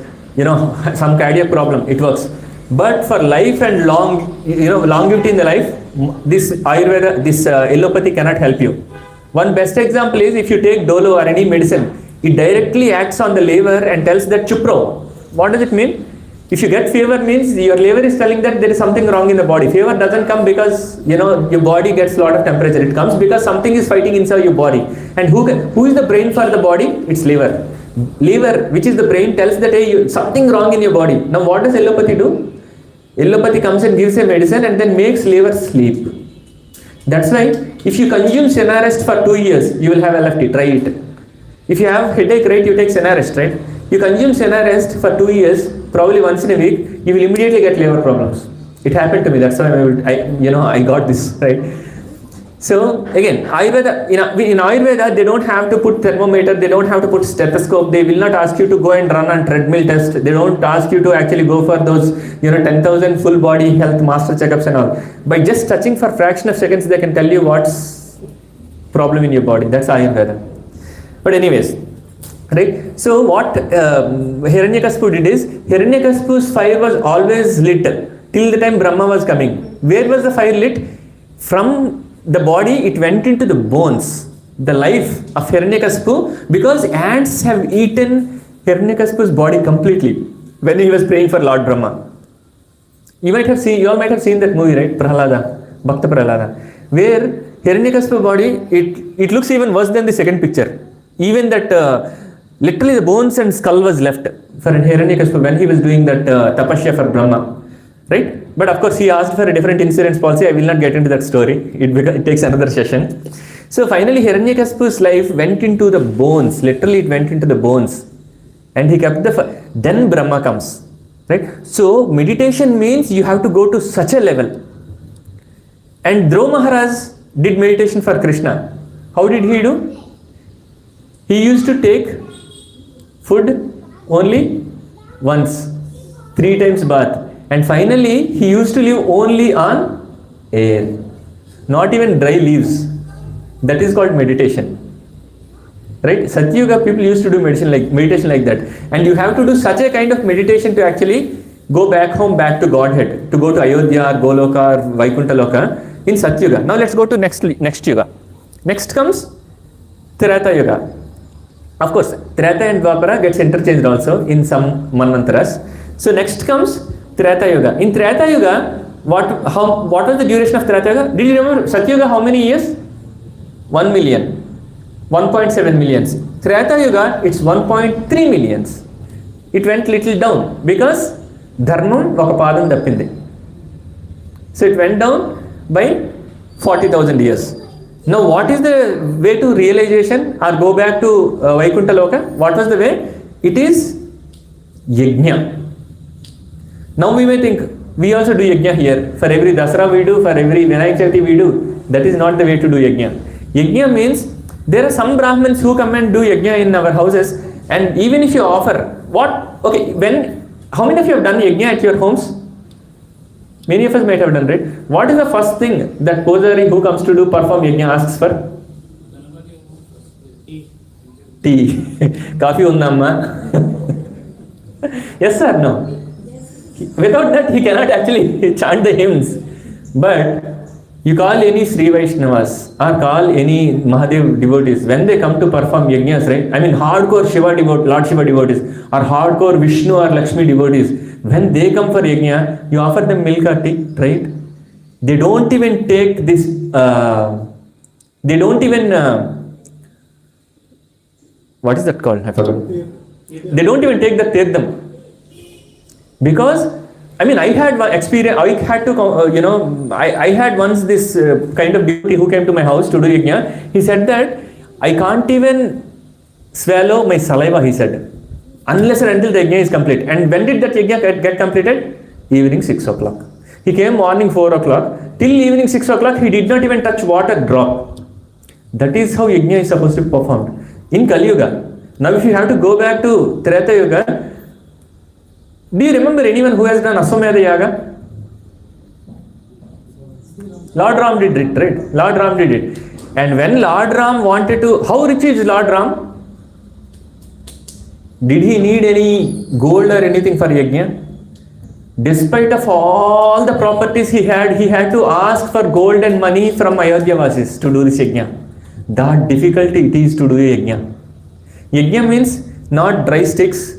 Some cardiac problem, it works. But for life and longevity in the life, this Ayurveda, this allopathy cannot help you. One best example is if you take Dolo or any medicine, it directly acts on the liver and tells that chupro. What does it mean? If you get fever means your liver is telling that there is something wrong in the body. Fever doesn't come because your body gets a lot of temperature. It comes because something is fighting inside your body. And who is the brain for the body? It's liver. Liver, which is the brain, tells that hey, something wrong in your body. Now what does allopathy do? Allopathy comes and gives a medicine and then makes liver sleep. That's why if you consume Senarest for 2 years, you will have LFT. Try it. If you have headache, right, you take Senarest, right? You consume Senarest for 2 years, probably once in a week, you will immediately get liver problems. It happened to me. That's why I got this, right? So again, Ayurveda, in Ayurveda, they don't have to put thermometer, they don't have to put stethoscope, they will not ask you to go and run on treadmill test, they don't ask you to actually go for those 10,000 full body health master checkups and all. By just touching for fraction of seconds, they can tell you what's problem in your body. That's Ayurveda. But anyways, right? So what Hiranyakashipu did is, Hiranyakashipu's fire was always lit till the time Brahma was coming. Where was the fire lit? From the body, it went into the bones. The life of Hiranyakashipu, because ants have eaten Hiranyakashipu's body completely when he was praying for Lord Brahma. You all might have seen that movie, right? Prahlada, Bhakta Prahlada, where Hiranyakashipu's body, it looks even worse than the second picture. Even that literally the bones and skull was left for Hiranyakashipu when he was doing that tapasya for Brahma, right? But of course he asked for a different insurance policy. I will not get into that story. It takes another session. So finally Hiranyakashipu's life went into the bones. Literally it went into the bones. And he kept then Brahma comes, right? So meditation means you have to go to such a level. And Dhruva Maharaj did meditation for Krishna. How did he do? He used to take food only once, 3 times bath. And finally, he used to live only on air, not even dry leaves. That is called meditation, right? Satya Yuga people used to do meditation like that. And you have to do such a kind of meditation to actually go back home, back to Godhead, to go to Ayodhya or Goloka or Vaikuntha Loka in Satya Yuga. Now let's go to next Yuga. Next comes Treta Yuga. Of course, Treta and Dwapara gets interchanged also in some manvantaras. So next comes Treta Yuga. In Treta Yuga, what was the duration of Treta Yuga? Did you remember Satya Yuga how many years? 1 million. 1.7 millions. Treta Yuga, it's 1.3 millions. It went little down because Dharmam oka padam tappindi. So it went down by 40,000 years. Now what is the way to realization or go back to Vaikuntha Loka? What was the way? It is Yajna. Now we may think, we also do Yajna here. For every Dasara we do, for every Vinayak Chaturthi we do. That is not the way to do Yajna. Yajna means There are some Brahmins who come and do yajna in our houses, and even if you offer, how many of you have done yajna at your homes? Many of us might have done, right? What is the first thing that Pujari who comes to perform yajna asks for? Tea. Coffee undamma? Yes sir, no? Without that he cannot actually chant the hymns. But you call any Sri Vaishnavas or call any Mahadev devotees, when they come to perform yajnas, right? I mean hardcore Lord Shiva devotees or hardcore Vishnu or Lakshmi devotees, when they come for yajna, you offer them milk or tea, right? They don't even take this, what is that called? I forgot. They don't even take the tirtham. Because, I mean, I had one experience, I had to, I had once this kind of devotee who came to my house to do yajna. He said that, I can't even swallow my saliva, he said, unless and until the yajna is complete. And when did that yajna get completed? Evening 6 o'clock. He came morning 4 o'clock. Till evening 6 o'clock, he did not even touch water drop. That is how yajna is supposed to be performed. In Kali Yuga. Now if you have to go back to Treta Yuga, do you remember anyone who has done Aswamedha Yaga? Lord Ram did it, right? Lord Ram did it. And when Lord Ram wanted to, how rich is Lord Ram? Did he need any gold or anything for yajna? Despite of all the properties he had to ask for gold and money from Ayodhya Vasis to do this yajna. That difficulty it is to do a yajna. Yajna means not dry sticks,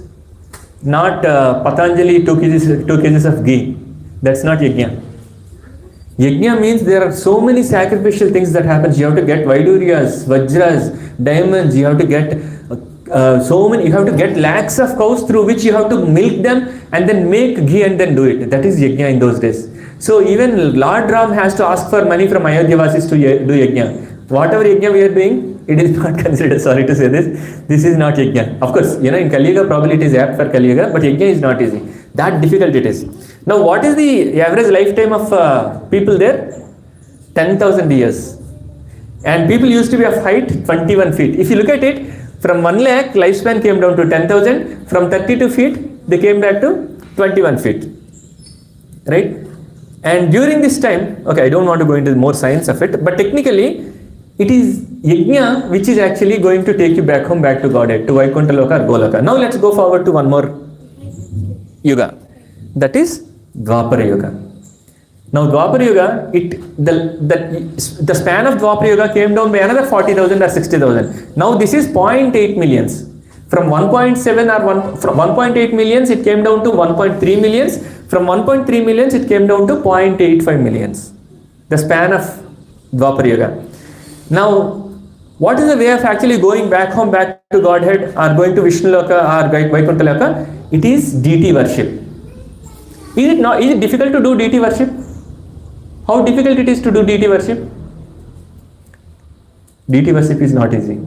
not Patanjali 2 kgs of ghee. That's not yajna. Yajna means there are so many sacrificial things that happens. You have to get Vaiduriyas, Vajras, diamonds. You have to get you have to get lakhs of cows through which you have to milk them and then make ghee and then do it. That is yajna in those days. So even Lord Ram has to ask for money from Ayodhya Vasis to do yajna. Whatever yajna we are doing, it is not considered, sorry to say this is not yajna. Of course, in Kali Yuga probably it is apt for Kali Yuga, but yajna is not easy. That difficult it is. Now what is the average lifetime of people there? 10,000 years. And people used to be of height 21 feet. If you look at it, from 1 lakh lifespan came down to 10,000, from 32 feet they came back to 21 feet. Right? And during this time, okay, I don't want to go into more science of it, but technically it is yajna which is actually going to take you back home, back to Godhead, to Vaikuntha Loka or Goloka. Now let's go forward to one more yuga. That is Dwapara Yuga. Now Dwapara Yuga, the span of Dwapara Yuga came down by another 40,000 or 60,000. Now this is 0.8 millions. From 1.7 or from 1.8 millions it came down to 1.3 millions. From 1.3 millions it came down to 0.85 millions. The span of Dwapara Yuga. Now, what is the way of actually going back home, back to Godhead, or going to Vishnu Loka or Vaikuntha Loka? It is deity worship. Is it difficult to do deity worship? How difficult it is to do deity worship? Deity worship is not easy.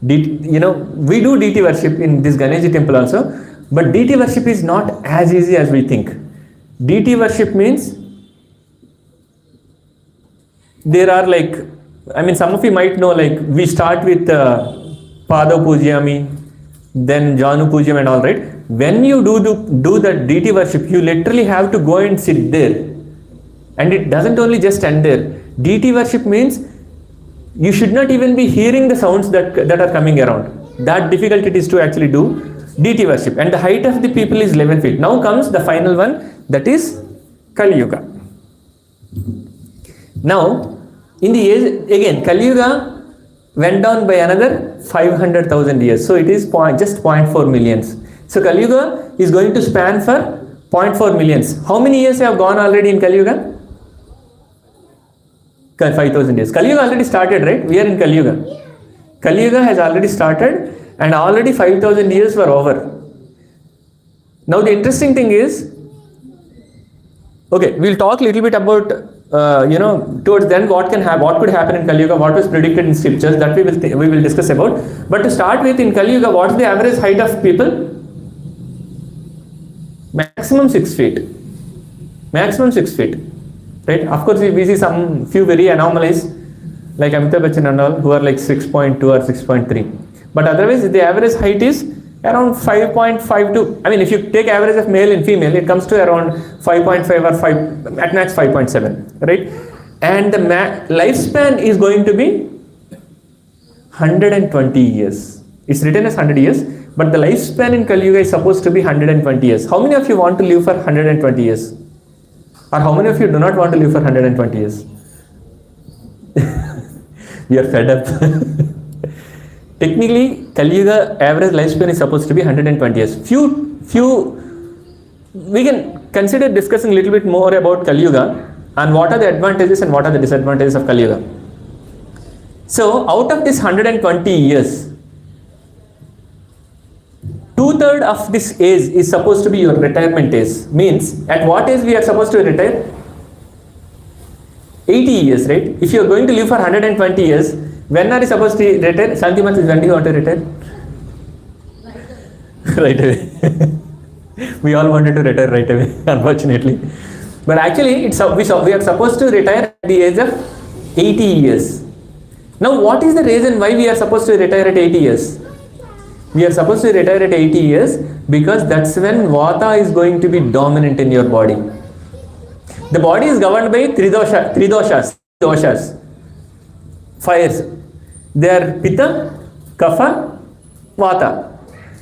We do deity worship in this Ganesh temple also, but deity worship is not as easy as we think. Deity worship means there are some of you might know, we start with Pada Pujyami, then Janu Pujyam and all, right? When you do the deity worship, you literally have to go and sit there. And it doesn't only just end there. Deity worship means you should not even be hearing the sounds that are coming around. That difficult it is to actually do deity worship. And the height of the people is 11 feet. Now comes the final one, that is Kali Yuga. Now, in the age, again, Kali Yuga went down by another 500,000 years. So it is just 0.4 millions. So Kali Yuga is going to span for 0.4 millions. How many years have gone already in Kali Yuga? 5,000 years. Kali Yuga already started, right? We are in Kali Yuga. Kali Yuga has already started and already 5,000 years were over. Now the interesting thing is, okay, we'll talk a little bit about towards then what could happen in Kali Yuga, what was predicted in scriptures, that we will discuss about. But to start with, in Kali Yuga, what's the average height of people? Maximum 6 feet. Maximum 6 feet. Right? Of course, we see some few very anomalies. like Amitabh Bachchan and all, who are like 6.2 or 6.3. But otherwise, the average height is around 5.52. I mean, if you take average of male and female, it comes to around 5.5 or 5, at max 5.7, right? And the lifespan is going to be 120 years. It's written as 100 years, but the lifespan in Kali Yuga is supposed to be 120 years. How many of you want to live for 120 years? Or how many of you do not want to live for 120 years? We are fed up. Technically, Kali Yuga average lifespan is supposed to be 120 years. We can consider discussing a little bit more about Kali Yuga and what are the advantages and what are the disadvantages of Kali Yuga. So, out of this 120 years, 2/3 of this age is supposed to be your retirement age. Means, at what age we are supposed to retire? 80 years, right? If you are going to live for 120 years, when are you supposed to retire? Shanti Mats, when do you want to retire? Right away. We all wanted to retire right away, unfortunately. But actually, we are supposed to retire at the age of 80 years. Now, what is the reason why we are supposed to retire at 80 years? We are supposed to retire at 80 years because that's when Vata is going to be dominant in your body. The body is governed by three doshas, fires. They are Pitta, Kapha, Vata.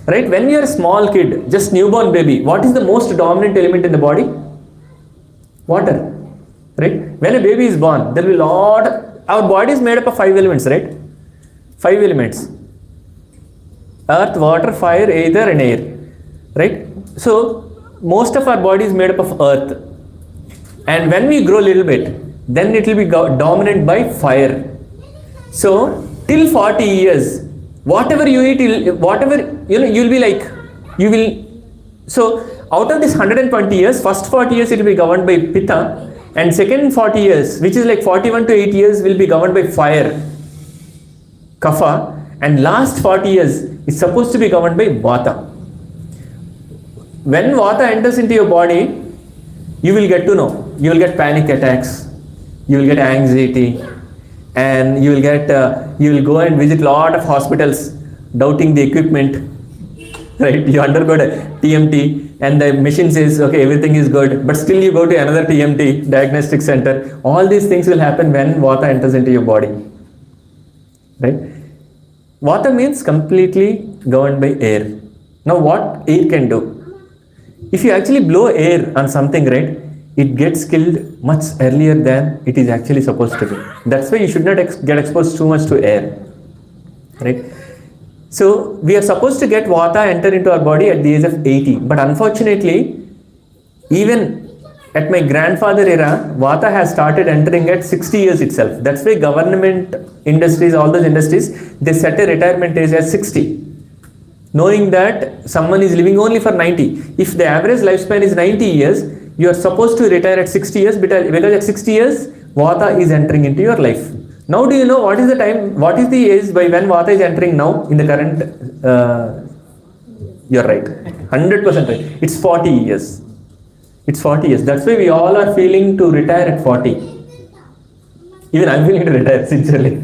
Right? When you are a small kid, just newborn baby, what is the most dominant element in the body? Water. Right? When a baby is born, there will be our body is made up of 5 elements, right? 5 elements. Earth, water, fire, ether and air. Right? So, most of our body is made up of earth. And when we grow a little bit, then it will be dominant by fire. So, till 40 years, whatever you eat, you'll be like, so out of this 120 years, first 40 years it will be governed by Pitta, and second 40 years, which is like 41 to 8 years, will be governed by fire, Kapha, and last 40 years is supposed to be governed by Vata. When Vata enters into your body, you will get to know, you will get panic attacks, you will get anxiety, and you will go and visit lot of hospitals doubting the equipment, right? You undergo the TMT and the machine says, okay, everything is good, but still you go to another TMT, diagnostic center. All these things will happen when Vata enters into your body, right? Vata means completely governed by air. Now what air can do? If you actually blow air on something, right, it gets killed much earlier than it is actually supposed to be. That's why you should not get exposed too much to air, right? So we are supposed to get Vata enter into our body at the age of 80, but unfortunately, even at my grandfather era, Vata has started entering at 60 years itself. That's why government industries, all those industries, they set a retirement age as 60. Knowing that someone is living only for 90. If the average lifespan is 90 years, you are supposed to retire at 60 years because at 60 years, Vata is entering into your life. Now do you know what is the time, what is the age by when Vata is entering now in the current, you're right, 100% right. It's 40 years. It's 40 years. That's why we all are feeling to retire at 40. Even I'm feeling to retire, sincerely.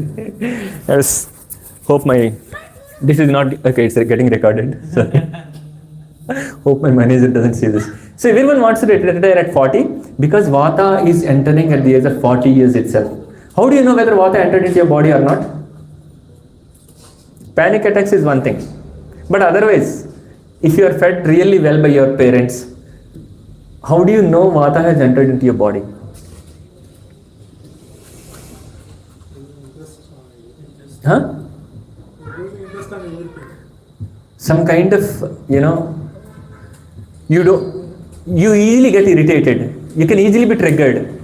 Yes. Hope this is not, okay, it's getting recorded. Sorry. Hope my manager doesn't see this. So everyone wants to retire at 40 because Vata is entering at the age of 40 years itself. How do you know whether Vata entered into your body or not? Panic attacks is one thing. But otherwise, if you are fed really well by your parents, how do you know Vata has entered into your body? Huh? Some kind of, you easily get irritated. You can easily be triggered.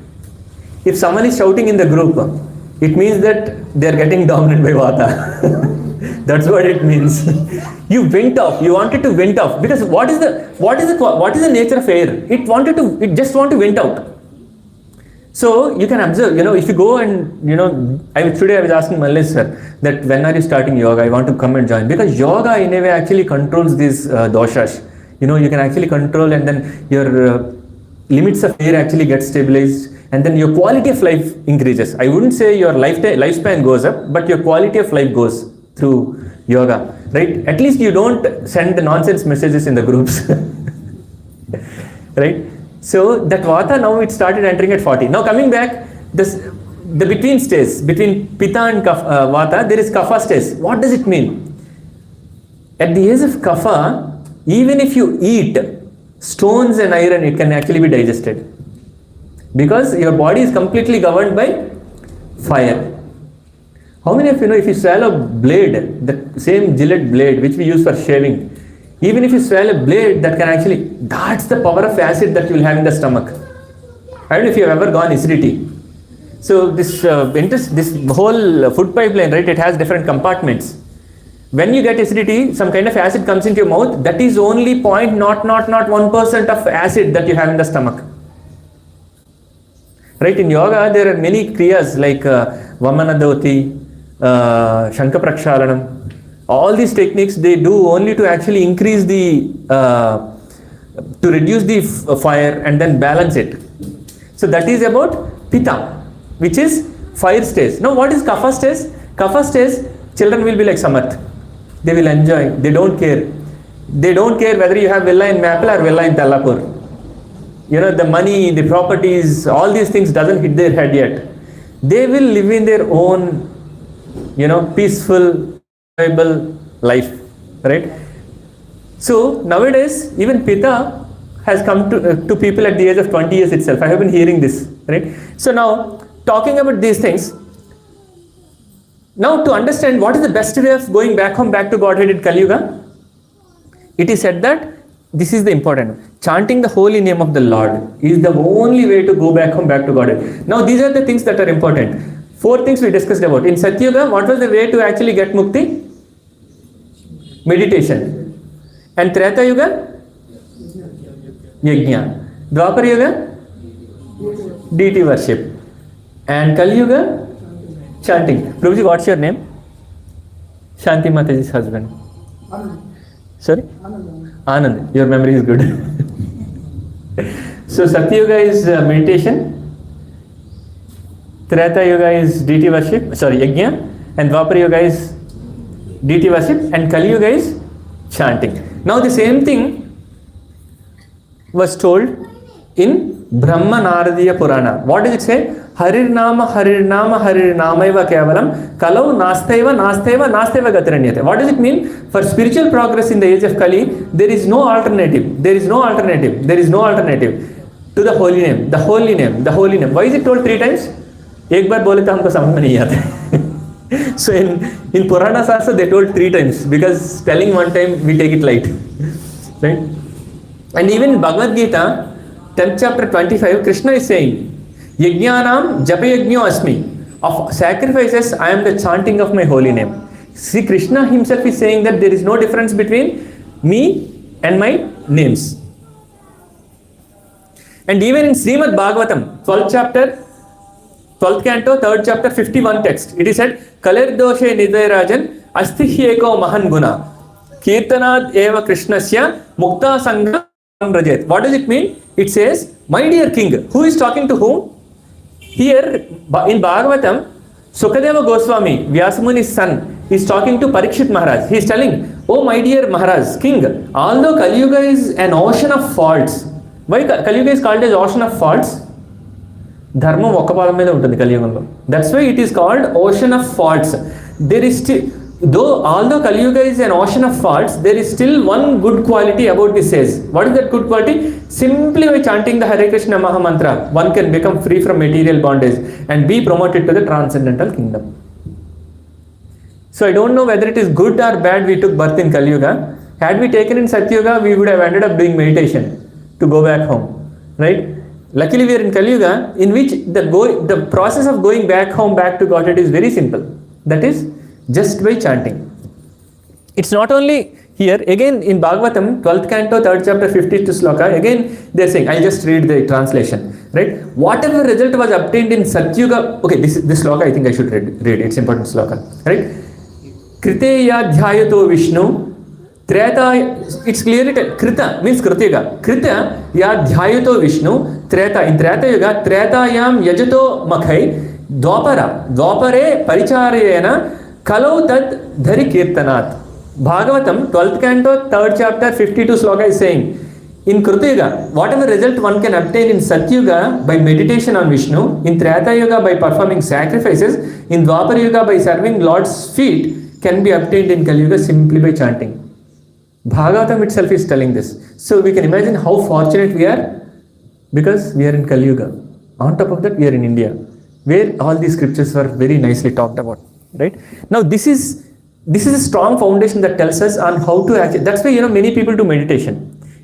If someone is shouting in the group, it means that they are getting dominated by Vata. That's what it means. You went off. You wanted to vent off because what is the nature of air? It just want to vent out. So you can observe. If you go and today I was asking Mallesh sir that when are you starting yoga? I want to come and join because yoga in a way actually controls these doshas. You can actually control and then your limits of air actually get stabilized. and then your quality of life increases. I wouldn't say your lifespan goes up, but your quality of life goes through yoga, right? At least you don't send the nonsense messages in the groups, right? So that vata, now it started entering at 40. Now coming back, the between stage, between pitta and vata, there is kapha stage. What does it mean? At the age of kapha, even if you eat stones and iron, it can actually be digested. Because your body is completely governed by fire. How many of you know if you swallow a blade, the same Gillette blade which we use for shaving, even if you swallow a blade, that can actually, that's the power of acid that you will have in the stomach. I don't know if you have ever gone acidity. So this whole food pipeline, right, it has different compartments. When you get acidity, some kind of acid comes into your mouth, that is only 0.1% of acid that you have in the stomach. Right, in yoga, there are many kriyas like Vamanadoti, Shanka Prakshalanam. All these techniques they do only to actually increase to reduce the fire and then balance it. So that is about pitta, which is fire stage. Now what is kapha stage? Kapha stage, children will be like Samarth. They will enjoy, they don't care. They don't care whether you have villa in Maple or villa in Tallapur. You know, the money, the properties, all these things doesn't hit their head yet. They will live in their own, peaceful, enjoyable life, right? So nowadays, even pitta has come to people at the age of 20 years itself. I have been hearing this, right? So now, talking about these things, now to understand what is the best way of going back to Godhead in Kali Yuga, it is said that this is the important one. Chanting the holy name of the Lord is the only way to go back to Godhead. Now these are the things that are important. 4 things we discussed about. In Satya Yuga, what was the way to actually get mukti? Meditation. And Treta Yuga? Yajna. Dwapara Yuga? Deity worship. And Kali Yuga? Chanting. Prabhuji, what's your name? Shanti Mataji's husband. Sorry? Anand. Your memory is good. So Satya Yuga is meditation. Treta Yuga is deity worship. Yajna. And Dwapara Yuga is deity worship. And Kali Yuga is chanting. Now the same thing was told in Brahma Naradiya Purana. What does it say? Harirnama Harirnamaiva Kevalam Kalau Nastaiva Gatiranyate. What does it mean? For spiritual progress in the age of Kali, there is no alternative. There is no alternative to the holy name. The holy name. Why is it told 3 times? Ek baar bole to humko samajh mein nahi aata. So in Puranas also they told 3 times, because telling 1 time we take it light. Right? And even in Bhagavad Gita, 10th chapter 25, Krishna is saying, Yajnanam Japayajnyo Asmi. Of sacrifices, I am the chanting of my holy name. See, Krishna himself is saying that there is no difference between me and my names. And even in Srimad Bhagavatam, 12th chapter, 12th canto, 3rd chapter, 51 text, it is said, Kalir doshe nidhay rajan astihyeko mahan guna kirtanad eva krishnasya mukta sangha rajet. What does it mean? It says, my dear king. Who is talking to whom? Here in Bhagavatam, Sukadeva Goswami, Vyasamuni's son, is talking to Parikshit Maharaj. He is telling, oh my dear Maharaj, king, although Kali Yuga is an ocean of faults. Why Kali Yuga is called as ocean of faults? Dharma okkapadam meeda untundi Kali Yugamlo. That's why it is called ocean of faults. There is still, although Kali Yuga is an ocean of faults, there is still one good quality about this age. What is that good quality? Simply by chanting the Hare Krishna Maha mantra, one can become free from material bondage and be promoted to the transcendental kingdom. So I don't know whether it is good or bad we took birth in Kali Yuga. Had we taken in Satya Yuga, we would have ended up doing meditation to go back home, right? Luckily we are in Kali Yuga, in which the process of going back home, back to Godhead is very simple. That is just by chanting. It's not only here, again in Bhagavatam, 12th canto, 3rd chapter, 50th sloka, again they are saying, I'll just read the translation, right? Whatever result was obtained in Satya Yuga, okay, this sloka I think I should read, it's important sloka, right? Kriteya dhyayato Vishnu, Treta, it's clearly Krita means Krita Yuga. Krita ya dhyayato Vishnu. Treta, in Treta Yuga, Tretayam yajato makhai. Dwapare paricharyena kalau tad dhari kirtanat. Bhagavatam 12th canto 3rd chapter 52 sloka is saying, in Krita Yuga, whatever result one can obtain in Satya Yuga by meditation on Vishnu, in Treta Yuga by performing sacrifices, in Dwapara Yuga by serving Lord's feet, can be obtained in Kali Yuga simply by chanting. Bhagavatam itself is telling this. So we can imagine how fortunate we are because we are in Kali Yuga. On top of that, we are in India, where all these scriptures were very nicely talked about. Right? Now this is a strong foundation that tells us on how to actually. That's why many people do meditation.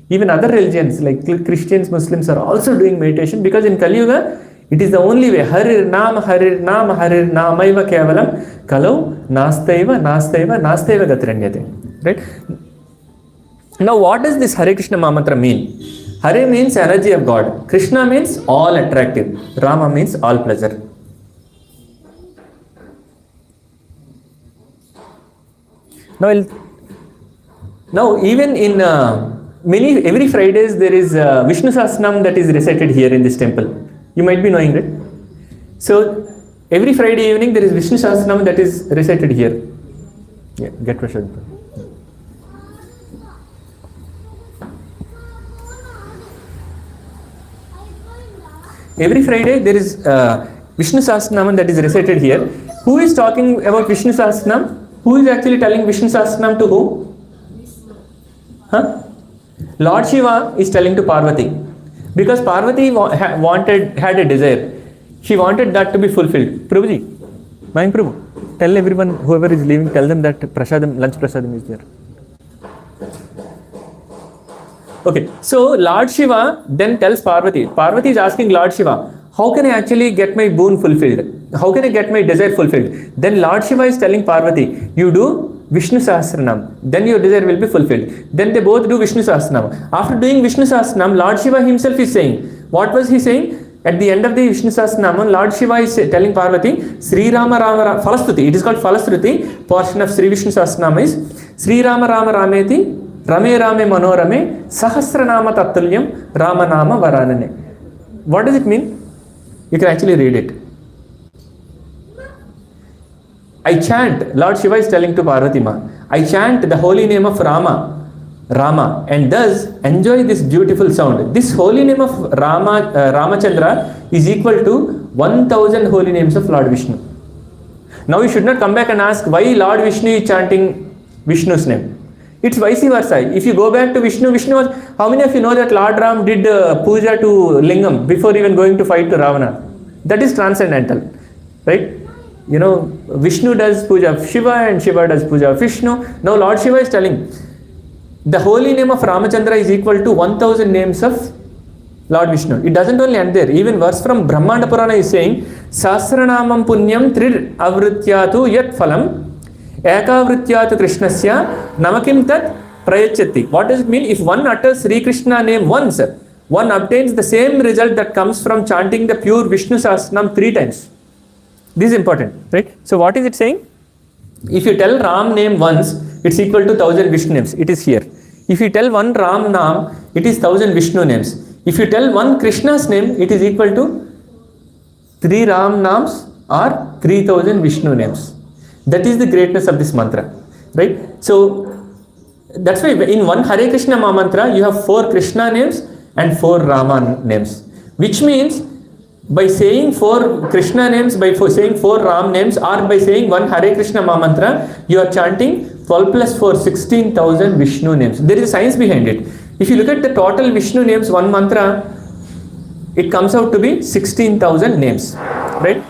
Even other religions like Christians, Muslims are also doing meditation because in Kali Yuga, it is the only way. Hare Nama, Hare Nama, Hare Namaiva Kevalam, Kalau, Nastaiva, Nastaiva, Nastaiva Gatranyate. Right? Now, what does this Hare Krishna Maha Mantra mean? Hare means energy of God. Krishna means all attractive. Rama means all pleasure. Now even in every Fridays there is Vishnu Sahasranama that is recited here in this temple. You might be knowing it. So every Friday evening there is Vishnu Sahasranama that is recited here. Yeah, get Prashad. Every Friday there is Vishnu Sahasranama that is recited here. Who is talking about Vishnu Sahasranama? Who is actually telling Vishnu Sahasranama to who? Huh? Lord Shiva is telling to Parvati. Because Parvati had a desire. She wanted that to be fulfilled. Prabhuji, Mayang Prabhu, tell everyone, whoever is leaving, tell them that prasadam, lunch prasadam is there. Okay, so Lord Shiva then tells Parvati. Parvati is asking Lord Shiva, how can I actually get my boon fulfilled? How can I get my desire fulfilled? Then Lord Shiva is telling Parvati, you do Vishnu Sahasranam, then your desire will be fulfilled. Then they both do Vishnu Sahasranam. After doing Vishnu Sahasranam, Lord Shiva himself is saying, what was he saying? At the end of the Vishnu Sahasranam, Lord Shiva is telling Parvati, Sri Rama Rama Falastuti. It is called Falastuti. Portion of Sri Vishnu Sahasranama is Sri Rama Rama Rameti, Rame Rame Manorame, Sahasranama Tattalyam, Rama Nama Varanane. What does it mean? You can actually read it. I chant, Lord Shiva is telling to Parvati Ma, I chant the holy name of Rama, and thus enjoy this beautiful sound. This holy name of Ramachandra is equal to 1000 holy names of Lord Vishnu. Now you should not come back and ask why Lord Vishnu is chanting Vishnu's name. It's vice versa. If you go back to Vishnu was, how many of you know that Lord Ram did puja to Lingam before even going to fight to Ravana? That is transcendental, right? Vishnu does puja of Shiva and Shiva does puja of Vishnu. Now Lord Shiva is telling, the holy name of Ramachandra is equal to 1000 names of Lord Vishnu. It doesn't only end there. Even verse from Brahmana Purana is saying, Sahasranamam punyam trir avrityatu yat phalam ekavrityatu krishnasya namakim tat prayachati. What does it mean? If one utters Sri Krishna name once, one obtains the same result that comes from chanting the pure Vishnu Sahasranam 3 times. This is important, right? So what is it saying? If you tell Ram name once, it's equal to 1000 Vishnu names. It is here. If you tell one Ram name, it is 1000 Vishnu names. If you tell one Krishna's name, it is equal to 3 Ram names or 3000 Vishnu names. That is the greatness of this mantra, right? So that's why in one Hare Krishna Maha Mantra, you have 4 Krishna names and 4 Rama names, which means by saying 4 Krishna names, by saying 4 Ram names, or by saying one Hare Krishna Maha Mantra, you are chanting 12 plus 4, 16,000 Vishnu names. There is a science behind it. If you look at the total Vishnu names, one mantra, it comes out to be 16,000 names, right?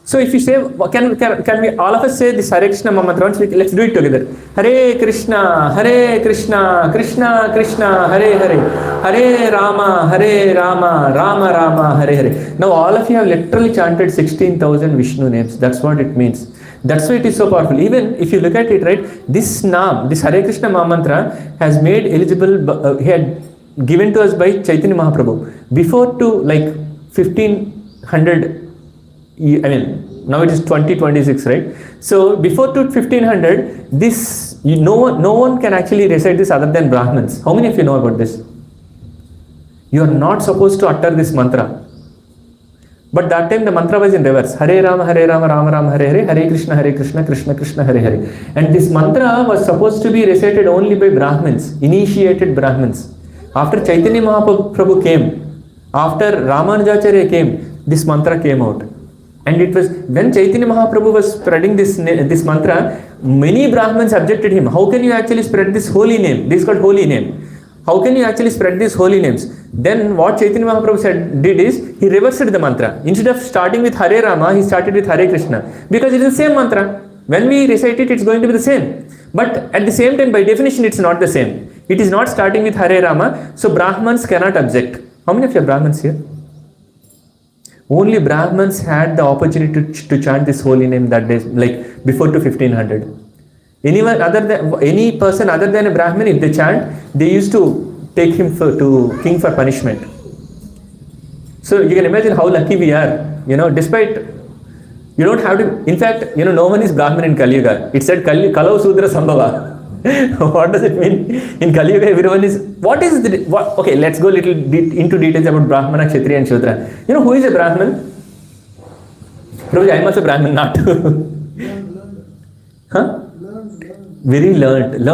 So if you say, can we all of us say this Hare Krishna Maha Mantra once? Let's do it together. Hare Krishna, Krishna Krishna, Hare Hare, Hare Rama, Rama Rama, Hare Hare. Now all of you have literally chanted 16,000 Vishnu names. That's what it means. That's why it is so powerful. Even if you look at it, right, this Naam, this Hare Krishna Maha Mantra has made eligible, he had given to us by Chaitanya Mahaprabhu. Before to like 1500, Now it is 2026, right? So before 1500, this no one can actually recite this other than Brahmins. How many of you know about this? You are not supposed to utter this mantra. But that time the mantra was in reverse. Hare Rama, Rama Rama, Hare Hare, Hare Krishna, Krishna Krishna, Hare Hare. And this mantra was supposed to be recited only by Brahmins, initiated Brahmins. After Chaitanya Mahaprabhu came, after Ramanujacharya came, this mantra came out. And it was when Chaitanya Mahaprabhu was spreading this mantra, many Brahmins objected him. How can you actually spread this holy name? This is called holy name. How can you actually spread these holy names? Then what Chaitanya Mahaprabhu did is, he reversed the mantra. Instead of starting with Hare Rama, he started with Hare Krishna. Because it is the same mantra. When we recite it, it's going to be the same. But at the same time, by definition, it's not the same. It is not starting with Hare Rama, so Brahmins cannot object. How many of you are Brahmins here? Only Brahmins had the opportunity to chant this holy name that day, like before to 1500. Any person other than a Brahmin, if they chant, they used to take him to king for punishment. So you can imagine how lucky we are. Despite you don't have to. In fact, no one is Brahmin in Kali Yuga. It said Kalau Sudra Sambhava. What does it mean? In Kali Yuga, everyone is. Okay, let's go little into details about Brahmana, Kshatriya, and Shudra. Who is a Brahmin? Prabhuji, I am also Brahmin, not. Huh? Very learned,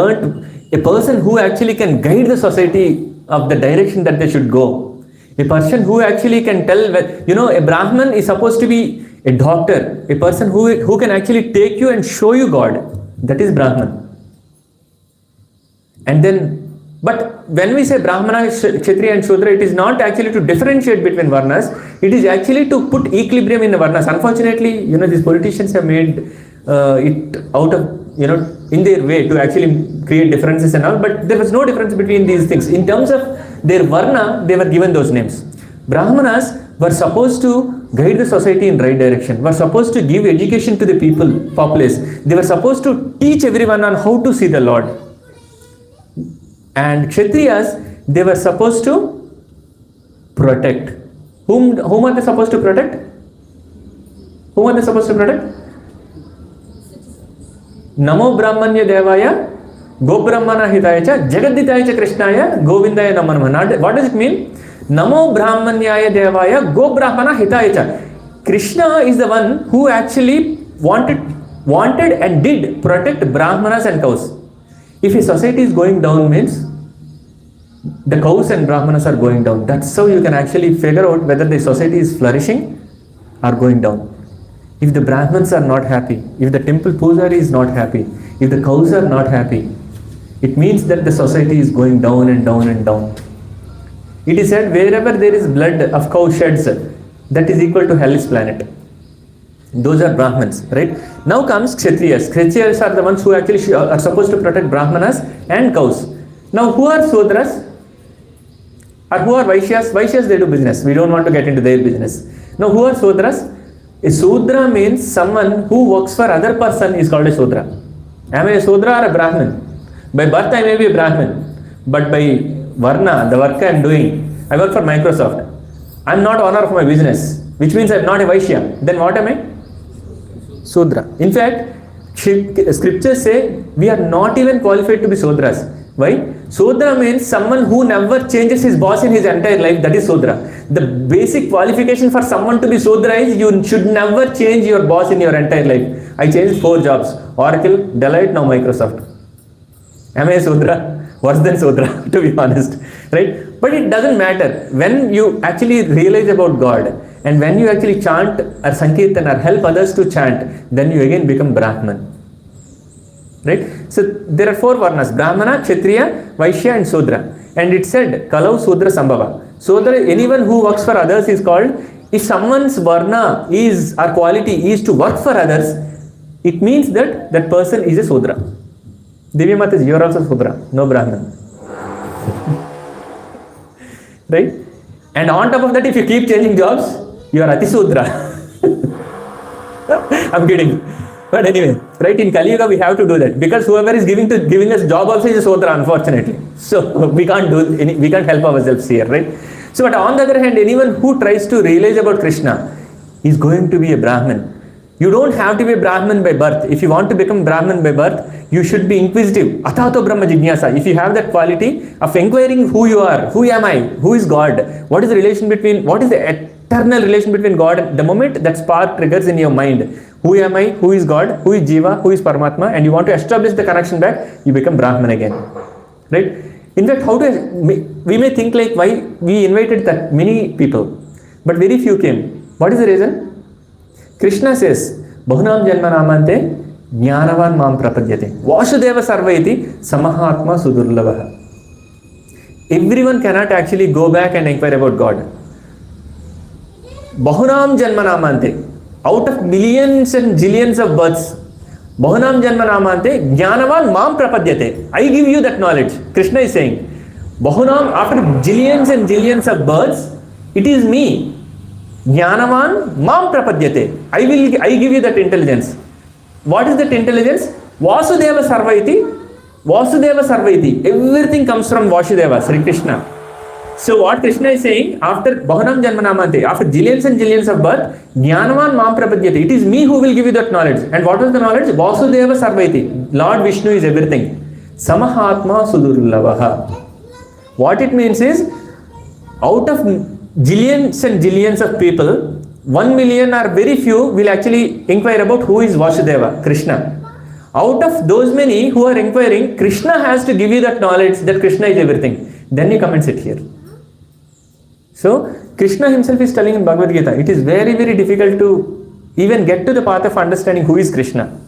a person who actually can guide the society of the direction that they should go. A person who actually can tell, a Brahman is supposed to be a doctor, a person who can actually take you and show you God. That is Brahman. And then, but when we say Brahmana, Kshatriya and Shudra, it is not actually to differentiate between Varnas, it is actually to put equilibrium in the Varnas. Unfortunately, these politicians have made it out of, in their way to actually create differences and all, but there was no difference between these things. In terms of their Varna, they were given those names. Brahmanas were supposed to guide the society in right direction, were supposed to give education to the populace. They were supposed to teach everyone on how to see the Lord. And Kshatriyas, they were supposed to protect. Whom are they supposed to protect? Whom are they supposed to protect? Namo Brahmanya Devaya, Go Brahmana Hitaya cha, Jagaditaya cha Krishnaya, Govindaya Namanama. What does it mean? Namo Brahmanyaya Devaya, Go Brahmana Hitaya cha. Krishna is the one who actually wanted and did protect Brahmanas and cows. If a society is going down, means the cows and Brahmanas are going down. That's how you can actually figure out whether the society is flourishing or going down. If the Brahmins are not happy, if the temple pujari is not happy, if the cows are not happy, it means that the society is going down and down and down. It is said wherever there is blood of cow sheds, that is equal to hellish planet. Those are Brahmins, right? Now comes Kshatriyas. Kshatriyas are the ones who actually are supposed to protect Brahmanas and cows. Now who are Sudras? Or who are Vaishyas? Vaishyas, they do business. We don't want to get into their business. Now who are Sudras? A Sudra means someone who works for other person is called a Sudra. Am I a Sudra or a Brahmin? By birth I may be a Brahmin, but by Varna, the work I am doing, I work for Microsoft. I am not owner of my business, which means I am not a Vaishya. Then what am I? Sudra. In fact, scriptures say we are not even qualified to be Sudras. Why? Sudra means someone who never changes his boss in his entire life. That is Sudra. The basic qualification for someone to be Sudra is you should never change your boss in your entire life. I changed 4 jobs. Oracle, Deloitte, now Microsoft. Am I a Sudra? Worse than Sudra, to be honest. Right? But it doesn't matter. When you actually realize about God and when you actually chant or Sankirtan or help others to chant, then you again become Brahman. Right? So there are 4 Varnas: Brahmana, Kshatriya, Vaishya and Sudra. And it said, Kalau Sudra Sambhava. Sudra, anyone who works for others is called. If someone's Varna is, or quality is to work for others, it means that that person is a Sudra. Divya Mataji, you are also Sudra, no Brahman. Right? And on top of that, if you keep changing jobs, you are Ati Sudra. I'm kidding. But anyway, right, in Kali Yuga we have to do that, because whoever is giving us job also is a Sudra, unfortunately. So we can't help ourselves here, right? So but on the other hand, anyone who tries to realize about Krishna is going to be a Brahmin. You don't have to be a Brahmin by birth. If you want to become Brahmin by birth, you should be inquisitive. Atato Brahma Jignasa. If you have that quality of inquiring who you are, who am I, who is God, what is the relation between, what is the eternal relation between God, the moment that spark triggers in your mind, who am I, who is God, who is Jiva, who is Paramatma, and you want to establish the connection back, you become Brahman again. Right? In fact, we may think like why we invited that many people, but very few came. What is the reason? Krishna says, Bahunam Janma Namante Jnanavan Mam Prapadyate. Vasudeva Sarvaiti Samahatma Sudurlavaha. Everyone cannot actually go back and inquire about God. Bahunam Janma Namante. Out of millions and zillions of births, Bahunam Janma Namante Jnanavan Mam Prapadyate. I give you that knowledge. Krishna is saying, Bahunam, after zillions and zillions of births, it is me. Jnanavan Mam Prapadyate. I give you that intelligence. What is that intelligence? Vasudeva Sarvaiti. Vasudeva Sarvaiti. Everything comes from Vasudeva, Sri Krishna. So what Krishna is saying, after Bahunam Janma Namante, after zillions and zillions of birth, Jnanavan Mam Prapadyate. It is me who will give you that knowledge. And what was the knowledge? Vasudeva Sarvaiti. Lord Vishnu is everything. Samahatma Sudurlavaha. What it means is, out of zillions and zillions of people, 1 million or very few will actually inquire about who is Vasudeva, Krishna. Out of those many who are inquiring, Krishna has to give you that knowledge that Krishna is everything. Then you come and sit here. So, Krishna himself is telling in Bhagavad Gita, it is very, very difficult to even get to the path of understanding who is Krishna.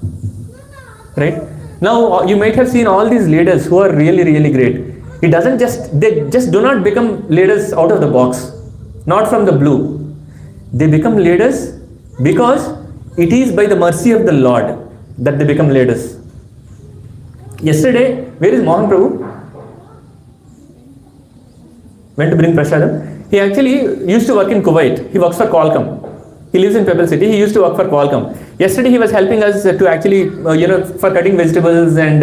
Right? Now, you might have seen all these leaders who are really, really great. They just do not become leaders out of the box. Not from the blue. They become leaders because it is by the mercy of the Lord that they become leaders. Yesterday, where is Mohan Prabhu? Went to bring prasadam. He actually used to work in Kuwait. He works for Qualcomm. He lives in Pebble City. He used to work for Qualcomm. Yesterday, he was helping us to actually, for cutting vegetables and,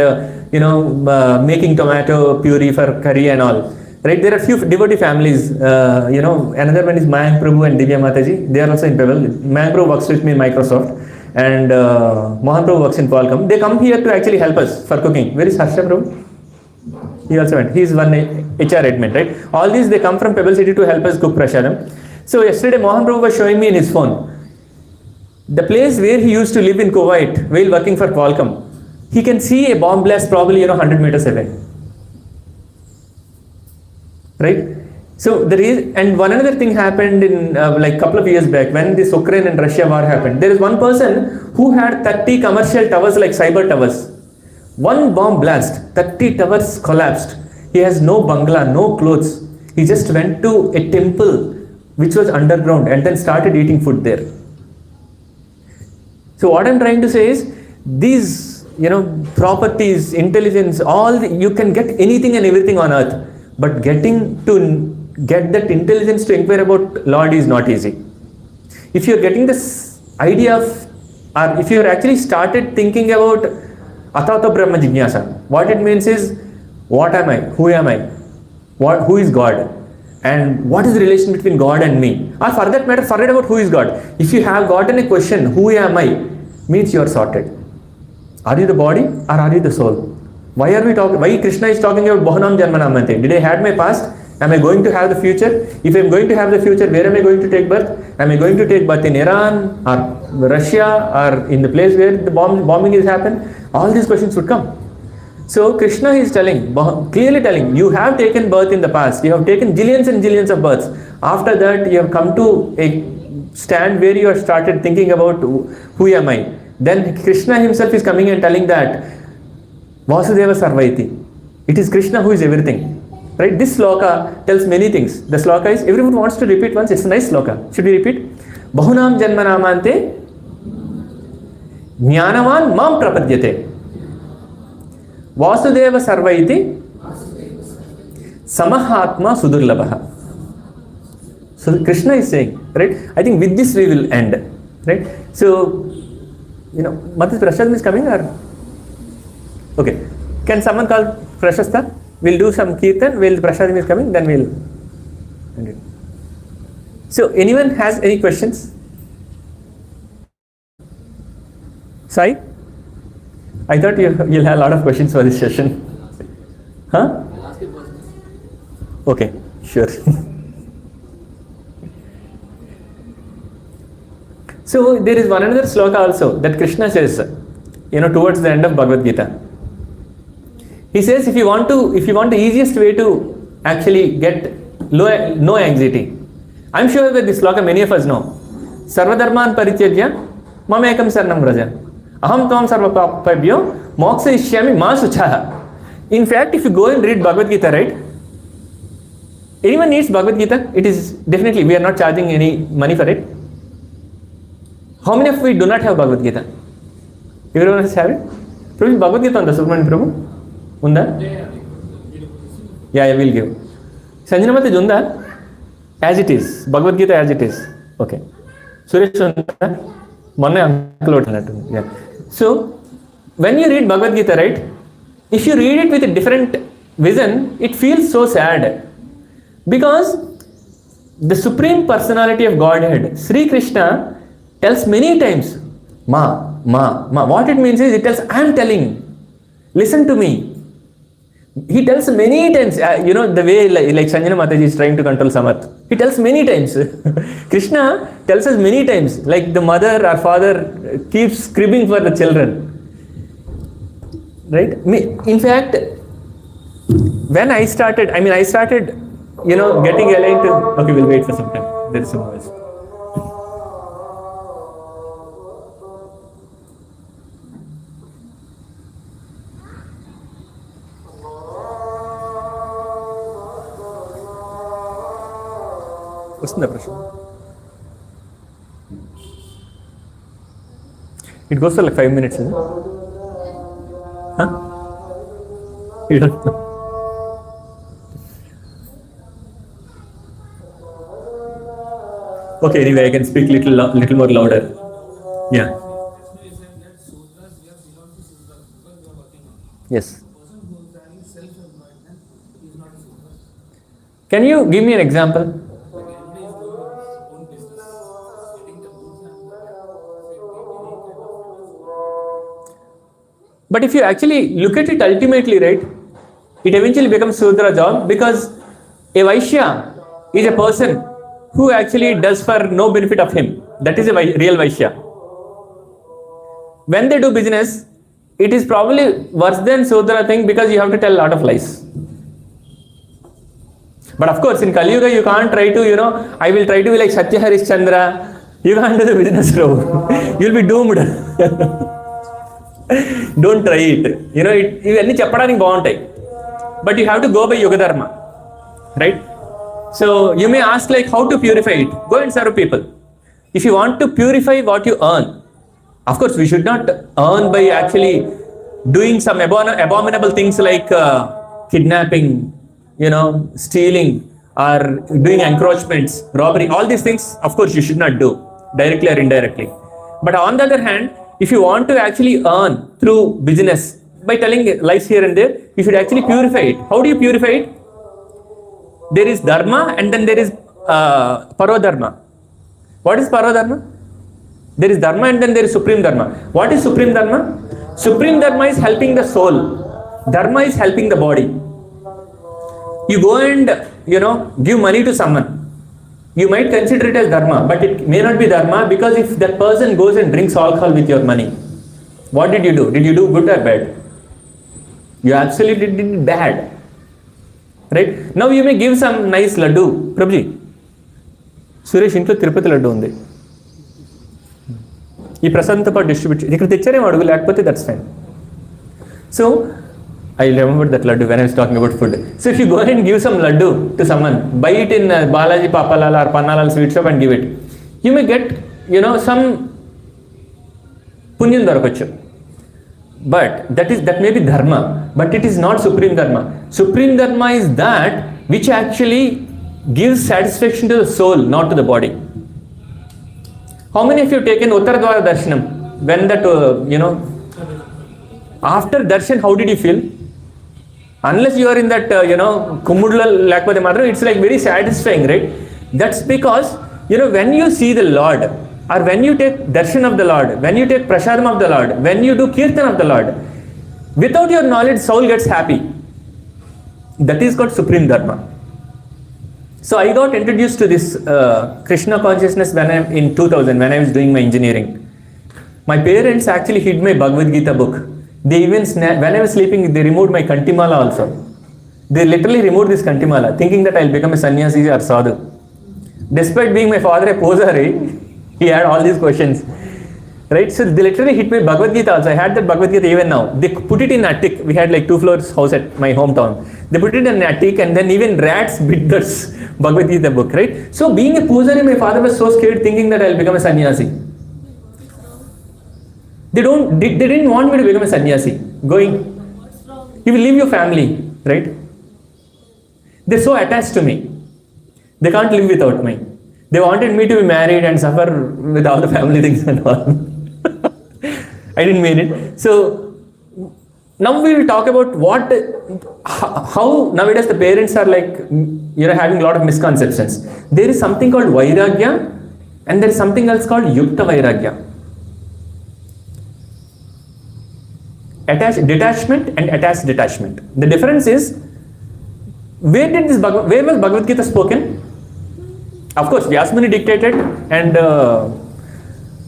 making tomato puree for curry and all. Right, there are few devotee families, another one is Mayank Prabhu and Divya Mataji. They are also in Pebble. Mayank Prabhu works with me in Microsoft and Mohan Prabhu works in Qualcomm. They come here to actually help us for cooking. Where is Harsha Prabhu? He also went. He is one HR admin, right? All these, they come from Pebble City to help us cook prasadam. So yesterday Mohan Prabhu was showing me in his phone the place where he used to live in Kuwait while working for Qualcomm. He can see a bomb blast probably 100 meters away. Right? So there is, and one another thing happened in like couple of years back when this Ukraine and Russia war happened. There is one person who had 30 commercial towers like cyber towers. One bomb blast, 30 towers collapsed. He has no bangla, no clothes. He just went to a temple which was underground and then started eating food there. So what I'm trying to say is, these properties, intelligence, you can get anything and everything on earth. But getting to get that intelligence to inquire about Lord is not easy. If you're getting this idea of, or if you're actually started thinking about Atato Brahma Jignasa, what it means is, what am I? Who am I? Who is God? And what is the relation between God and me? Or for that matter, forget about who is God. If you have gotten a question, who am I? Means you are sorted. Are you the body or are you the soul? Why are we talking? Why Krishna is talking about Bahunam Janma Namante? Did I have my past? Am I going to have the future? If I am going to have the future, where am I going to take birth? Am I going to take birth in Iran or Russia or in the place where the bombing is happened? All these questions would come. So Krishna is clearly telling, you have taken birth in the past. You have taken zillions and zillions of births. After that, you have come to a stand where you have started thinking about who am I. Then Krishna himself is coming and telling that Vasudeva Sarvaiti. It is Krishna who is everything. Right? This sloka tells many things. The sloka is, everyone wants to repeat once. It's a nice sloka. Should we repeat? Bahunam Janma Namante Jnanavan Mam Prapadyate. Vasudeva Sarvaiti Samahatma Sudurlabha. So Krishna is saying, right? I think with this we will end. Right? So, Matas Prashadam is coming or? Okay. Can someone call Prashasta? We'll do some Kirtan, Prashadam is coming, then we'll end it. So anyone has any questions? Sai? I thought you'll have a lot of questions for this session. Huh? Okay, sure. So there is one another sloka also that Krishna says, towards the end of Bhagavad Gita. He says, if you want the easiest way to actually get no anxiety. I'm sure that this sloka many of us know. Sarvadharman parityajya mam ekam saranam vraja. Aham tvam sarva papabhyo moksha ishyami ma suchaha. In fact, if you go and read Bhagavad Gita, right? Anyone needs Bhagavad Gita? It is definitely, we are not charging any money for it. How many of we do not have Bhagavad Gita? Everyone else have it? Prabhu, Bhagavad Gita unda Subramanian Prabhu? Unda? Yeah, I will give. Sanjana Mata unda? As it is. Bhagavad Gita as it is. Okay. Suresh unda? Monne uncle otanattu. Yeah. So, when you read Bhagavad Gita, right? If you read it with a different vision, it feels so sad. Because the Supreme Personality of Godhead, Sri Krishna, tells many times, Ma. What it means is, it tells, I am telling, listen to me. He tells many times, the way like Sanjana Mataji is trying to control Samarth. He tells many times. Krishna tells us many times, like the mother or father keeps cribbing for the children. Right? In fact, when I started, getting aligned to, okay, we'll wait for some time. There is some noise. What's the question? It goes for like 5 minutes, isn't it? Huh? You don't know. Okay, anyway, I can speak little more louder. Yeah. Yes. Can you give me an example? But if you actually look at it ultimately, right, it eventually becomes Sudra job, because a Vaishya is a person who actually does for no benefit of him. That is a real Vaishya. When they do business, it is probably worse than Sudra thing, because you have to tell a lot of lies. But of course, in Kali Yuga, you can't try to, I will try to be like Satya Harishchandra. You can't do the business row. You'll be doomed. Don't try it. Ivanni cheppadaniki baguntayi. But you have to go by Yoga Dharma. Right? So you may ask like how to purify it. Go and serve people. If you want to purify what you earn, of course we should not earn by actually doing some abominable things like kidnapping, stealing, or doing encroachments, robbery. All these things, of course, you should not do, directly or indirectly. But on the other hand, if you want to actually earn through business by telling lies here and there, you should actually purify it. How do you purify it? There is dharma and then there is parodharma. What is parodharma? There is dharma and then there is supreme dharma. What is supreme dharma? Supreme dharma is helping the soul. Dharma is helping the body. You go and give money to someone. You might consider it as dharma, but it may not be dharma, because if that person goes and drinks alcohol with your money, what did you do? Did you do good or bad? You absolutely did bad. Right? Now you may give some nice laddu. Prabhuji, Suresh intlo Tirupati laddu undi. Ee prasanth pa distribute. Ikkada teccharem adugu lekapothe that's fine. So I remember that laddu when I was talking about food. So if you go and give some laddu to someone, buy it in Balaji Papalala or Pannalal sweet shop and give it, you may get, some punyam dorokochu. But that may be dharma, but it is not supreme dharma. Supreme dharma is that which actually gives satisfaction to the soul, not to the body. How many of you have taken Uttara Dwara Darshanam? When that, after darshan, how did you feel? Unless you are in that, Kumudla Lakpade Madra, it's like very satisfying, right? That's because, when you see the Lord, or when you take darshan of the Lord, when you take prasadam of the Lord, when you do kirtan of the Lord, without your knowledge, soul gets happy. That is called supreme dharma. So I got introduced to this Krishna consciousness when in 2000, when I was doing my engineering. My parents actually hid my Bhagavad Gita book. They even, when I was sleeping, they removed my Kantimala also. They literally removed this Kantimala, thinking that I'll become a sannyasi or sadhu. Despite being my father a posari, he had all these questions. Right? So they literally hit my Bhagavad Gita also. I had that Bhagavad Gita even now. They put it in attic. We had like 2 floors house at my hometown. They put it in attic, and then even rats bit this Bhagavad Gita book, right? So being a posari, my father was so scared, thinking that I'll become a sannyasi. They didn't want me to become a sannyasi. You will leave your family, right? They're so attached to me. They can't live without me. They wanted me to be married and suffer with all the family things and all. I didn't mean it. So now we will talk about how nowadays the parents are like, having a lot of misconceptions. There is something called vairagya, and there is something else called yukta vairagya. Detachment and attached detachment. The difference is, where was Bhagavad Gita spoken? Of course, Vyasmuni dictated and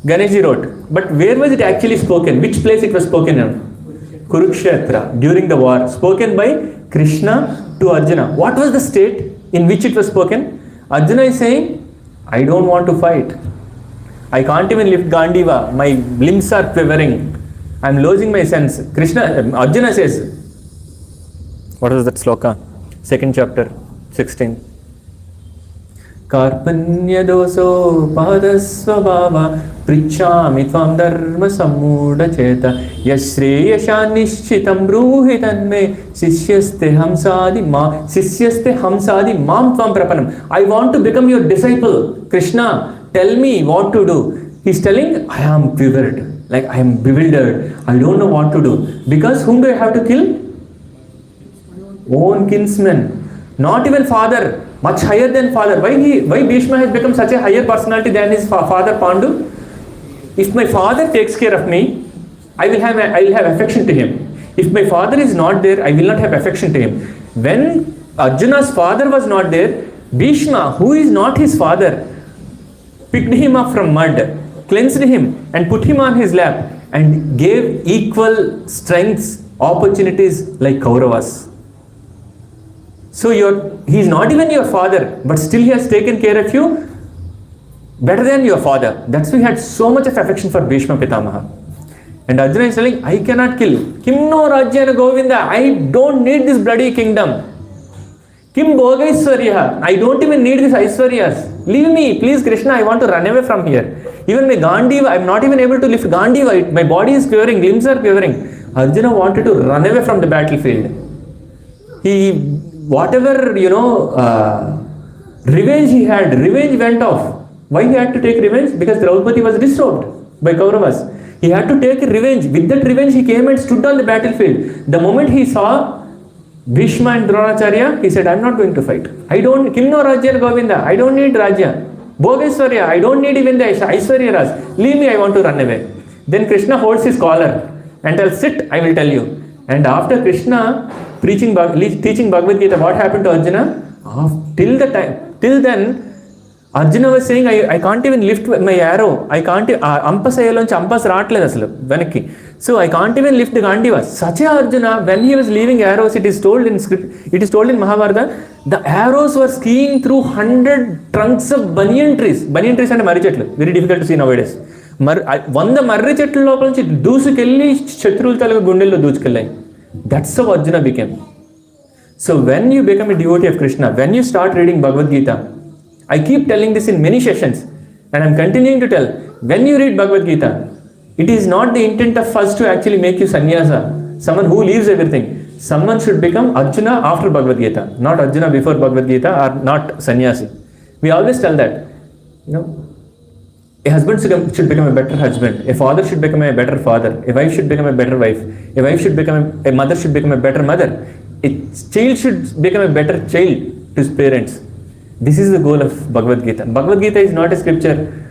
Ganesh wrote. But where was it actually spoken? Which place it was spoken in? Kurukshetra, during the war. Spoken by Krishna to Arjuna. What was the state in which it was spoken? Arjuna is saying, I don't want to fight. I can't even lift Gandiva. My limbs are quivering. I am losing my sense. Arjuna says, what was that sloka? 2nd chapter, 16. Karpanya doso padasvabhava prichami tvam dharma sammuda cheta yashreyasha nishchitam bruhi tanme sisyaste hamsadi mam tvam prapanam. I want to become your disciple. Krishna, tell me what to do. He's telling, I am quivered. Like I am bewildered. I don't know what to do. Because whom do I have to kill? Own kinsman. Not even father. Much higher than father. Why Bhishma has become such a higher personality than his father Pandu? If my father takes care of me, I will have affection to him. If my father is not there, I will not have affection to him. When Arjuna's father was not there, Bhishma, who is not his father, picked him up from mud, cleansed him and put him on his lap and gave equal strengths, opportunities like Kauravas. So he is not even your father, but still he has taken care of you better than your father. That's why he had so much of affection for Bhishma Pitamaha. And Arjuna is telling, I cannot kill. Kim no Rajyana Govinda. I don't need this bloody kingdom. Kim Bhogaiswarya. I don't even need these Aiswaryas. Leave me, please Krishna, I want to run away from here. Even my Gandiva, I am not even able to lift Gandiva. My body is quivering, limbs are quivering. Arjuna wanted to run away from the battlefield. Whatever, revenge he had, revenge went off. Why he had to take revenge? Because Draupadi was disturbed by Kauravas. He had to take revenge. With that revenge, he came and stood on the battlefield. The moment he saw Bhishma and Dronacharya, he said, I am not going to fight. I don't, Kimno Rajya Govinda, I don't need Rajya. Bhogaiswarya, I don't need even the Aiswaryaras. Leave me, I want to run away. Then Krishna holds his collar and tells, sit, I will tell you. And after Krishna teaching Bhagavad Gita, what happened to Arjuna? Till then, Arjuna was saying, I can't even lift my arrow. I can't, ampas raatledu asalu venaki. So I can't even lift the Gandiva. Such a Arjuna, when he was leaving arrows, it is told in Mahabharata, the arrows were skiing through 100 trunks of banyan trees. Banyan trees and marri chetlu. Very difficult to see nowadays. 100 marri chetlu lopala nunchi doosukelli shatrul talaga gundello doochukellayi. That's how Arjuna became. So when you become a devotee of Krishna, when you start reading Bhagavad Gita, I keep telling this in many sessions and I am continuing to tell, when you read Bhagavad Gita, it is not the intent of us to actually make you sannyasa, someone who leaves everything. Someone should become Arjuna after Bhagavad Gita, not Arjuna before Bhagavad Gita or not sannyasi. We always tell that, a husband should become a better husband, a father should become a better father, a wife should become a better wife, a mother should become a better mother, a child should become a better child to his parents. This is the goal of Bhagavad Gita. Bhagavad Gita is not a scripture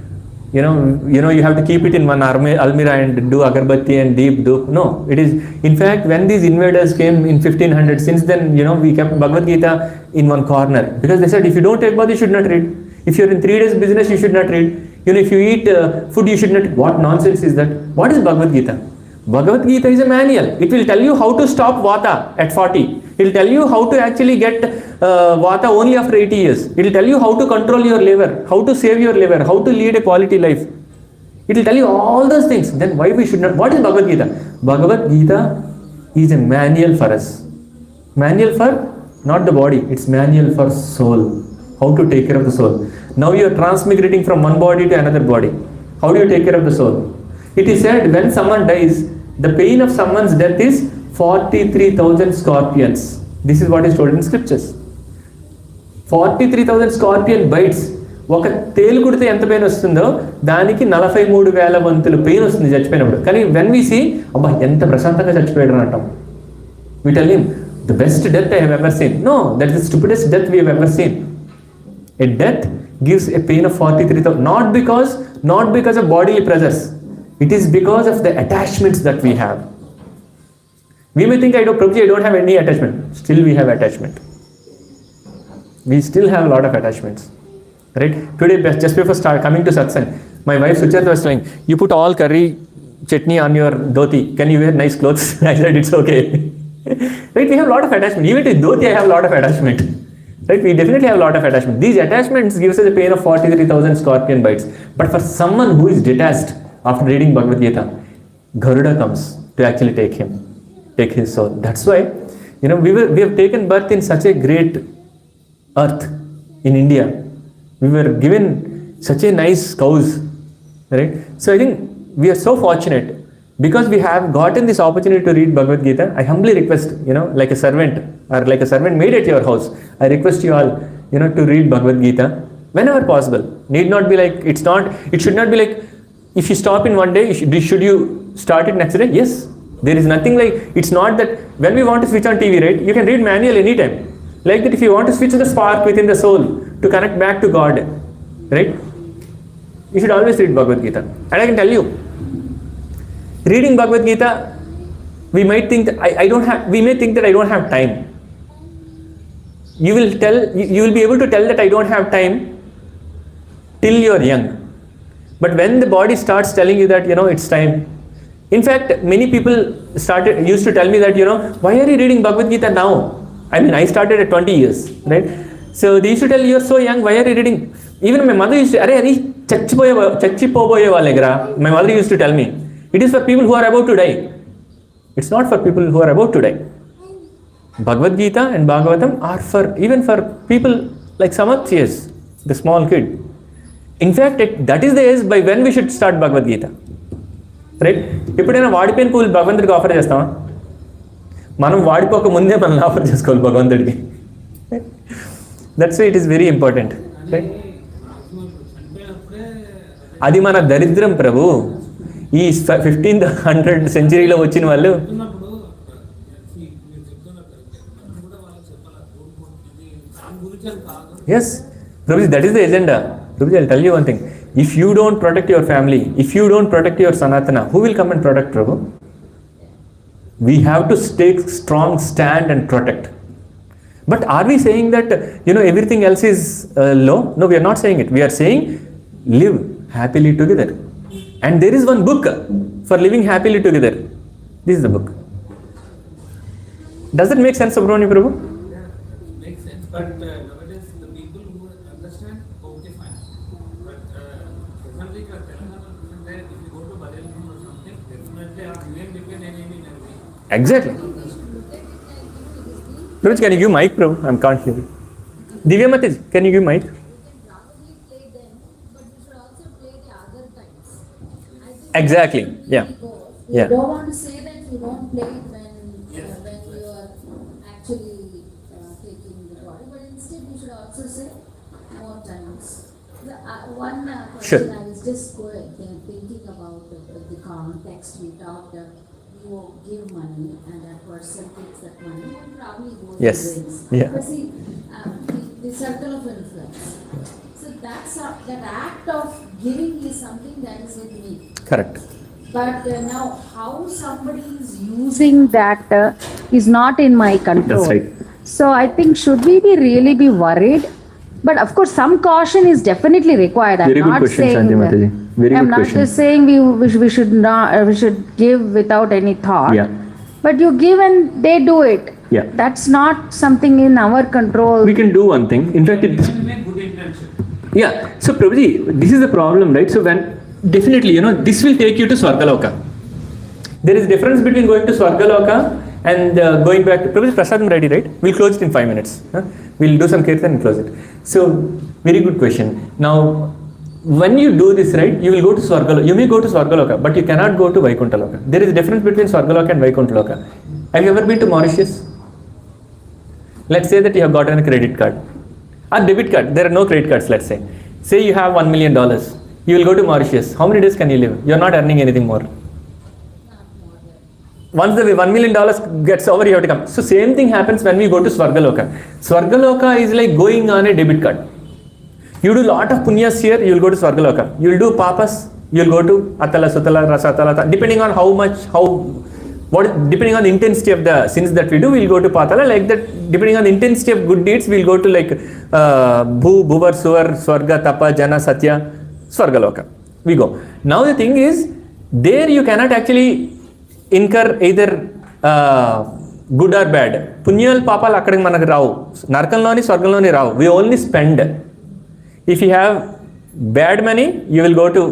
You know, you have to keep it in one almirah and do agarbatti and deep doop. No, it is, in fact, when these invaders came in 1500, since then, we kept Bhagavad Gita in one corner, because they said, if you don't take bath, you should not read. If you're in 3 days business, you should not read. If you eat food, you should not. What nonsense is that? What is Bhagavad Gita? Bhagavad Gita is a manual. It will tell you how to stop vata at 40. It will tell you how to actually get vata only after 80 years. It will tell you how to control your liver, how to save your liver, how to lead a quality life. It will tell you all those things. Then why we should not? What is Bhagavad Gita? Bhagavad Gita is a manual for us. Manual for not the body. It's manual for soul. How to take care of the soul. Now you are transmigrating from one body to another body. How do you take care of the soul? It is said when someone dies, the pain of someone's death is 43,000 scorpions. This is what is told in scriptures. 43,000 scorpion bites. ఒక తేలు కుడితే ఎంత pain వస్తుందో దానికి 43,000 వంతులు pain వస్తుంది చచ్చిపోయినప్పుడు. కానీ వెన్ వి సీ, అబ్బా ఎంత ప్రశాంతంగా చచ్చిపోయాడు అని అంటాం. We tell him, the best death I have ever seen. No, that is the stupidest death we have ever seen. A death gives a pain of 43,000, not because of bodily pressures. It is because of the attachments that we have. We may think, Prabhuji, I don't have any attachment. Still we have attachment. We still have a lot of attachments. Right? Today, just before coming to satsang, my wife Sucharta was saying, you put all curry chutney on your dhoti. Can you wear nice clothes? I said, it's okay. Right? We have a lot of attachment. Even to dhoti, I have a lot of attachment. Right? We definitely have a lot of attachment. These attachments gives us a pain of 43,000 scorpion bites. But for someone who is detached after reading Bhagavad Gita, Garuda comes to actually take his soul. That's why, we have taken birth in such a great earth in India. We were given such a nice cows, right? So I think we are so fortunate because we have gotten this opportunity to read Bhagavad Gita. I humbly request, like a servant or like a servant made at your house, I request you all, to read Bhagavad Gita whenever possible. Need not be like, it should not be like, if you stop in one day, should you start it next day? Yes. There is nothing like, it's not that when we want to switch on TV, right? You can read manual anytime. Like that, if you want to switch the spark within the soul to connect back to God, right? You should always read Bhagavad Gita. And I can tell you, reading Bhagavad Gita, we might think that we may think that I don't have time. You will be able to tell that I don't have time till you're young. But when the body starts telling you that, it's time. In fact, many people used to tell me that, why are you reading Bhagavad Gita now? I mean, I started at 20 years, right? So they used to tell, you're so young, why are you reading? Even my mother used to, my mother used to tell me, it is for people who are about to die. It's not for people who are about to die. Bhagavad Gita and Bhagavatam are even for people like Samath, yes, the small kid. In fact, that is the age by when we should start Bhagavad Gita. Right? ఎప్పుడైనా వాడిపోయిన పూలు భగవంతుడికి offer చేస్తామా? మనం వాడిపోక ముందే మనల్ని offer చేసుకోవాలి భగవంతుడికి. That's why it is very important. Right? అది మన దరిద్రం ప్రభు. ఈ 1500 సెంచరీలో వచ్చిన వాళ్ళు yes Prabhu, that is the agenda. Prabhuji, I'll tell you one thing. If you don't protect your family, if you don't protect your Sanatana, who will come and protect, Prabhu? We have to take strong stand and protect. But are we saying that, everything else is low? No, we are not saying it. We are saying live happily together. And there is one book for living happily together. This is the book. Does that make sense, Subramani Prabhu? Yeah, makes sense. But nowadays, the people who understand, okay, fine. But definitely, if you go to Baladeva or something, definitely our name depend on any energy. Exactly. Prabhu, can you give mic, Prabhu? I can't hear you. Divya Mataji, can you give mic? Exactly. Yeah. You don't want to say that you don't play it when you are actually taking the body, but instead you should also say more times. One question, Sure. I was just thinking about the context we talked. You give money and that person takes that money and probably goes Yes. to drinks. Yeah. But see, the circle of influence. So that act of giving is something that is with me. Correct. But now, how somebody is using that is not in my control. That's right. So I think should we really be worried? But of course, some caution is definitely required. Very good question, Shanti Mataji. Very I'm good not question. just saying we should not we should give without any thought. Yeah. But you give and they do it. Yeah. That's not something in our control. We can do one thing. In fact, it's Make good intention. yeah. So Prabhuji, this is the problem, right? So when definitely, this will take you to Swargaloka. There is difference between going to Swargaloka and going back to Prabhuji. Prasadam ready, right? We'll close it in 5 minutes. Huh? We'll do some kirtan and close it. So very good question. Now, when you do this, right, you will go to Swargaloka. You may go to Swargaloka, but you cannot go to Vaikuntha-loka. There is a difference between Swargaloka and Vaikuntha-loka. Have you ever been to Mauritius? Let's say that you have gotten a credit card or debit card. There are no credit cards, let's say. Say you have $1 million. You will go to Mauritius. How many days can you live? You are not earning anything more. Once the $1 million gets over, you have to come. So same thing happens when we go to Swargaloka. Swargaloka is like going on a debit card. You do lot of punyas here, you will go to Swargaloka. You will do papas, you will go to Atala, Sutala, Rasatala. Depending on depending on the intensity of the sins that we do, we will go to Patala. Like that, depending on the intensity of good deeds, we will go to like Bhuvar, Suvar, Swarga, Tapa, Jana, Satya, Swargaloka. We go. Now the thing is, there you cannot actually incur either good or bad. Punyal papal akkadiki manaku ravu. Narkanloni, Swarganloni ravu. We only spend. If you have bad money, you will go to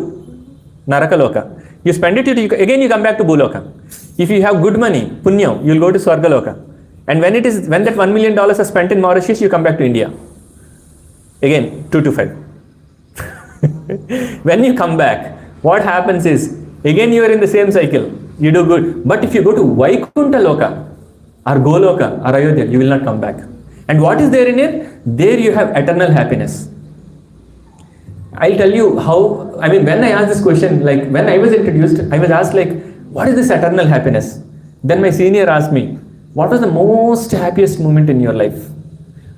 Narakaloka. You spend it, again you come back to Bhuloka. If you have good money, Punya, you will go to Swargaloka. And when that $1 million is spent in Mauritius, you come back to India. Again, 2 to 5. When you come back, what happens is, again you are in the same cycle. You do good. But if you go to Vaikuntha Loka, or Goloka, or Ayodhya, you will not come back. And what is there in it? There you have eternal happiness. I'll tell you how, when I asked this question, like when I was introduced, I was asked like, what is this eternal happiness? Then my senior asked me, what was the most happiest moment in your life?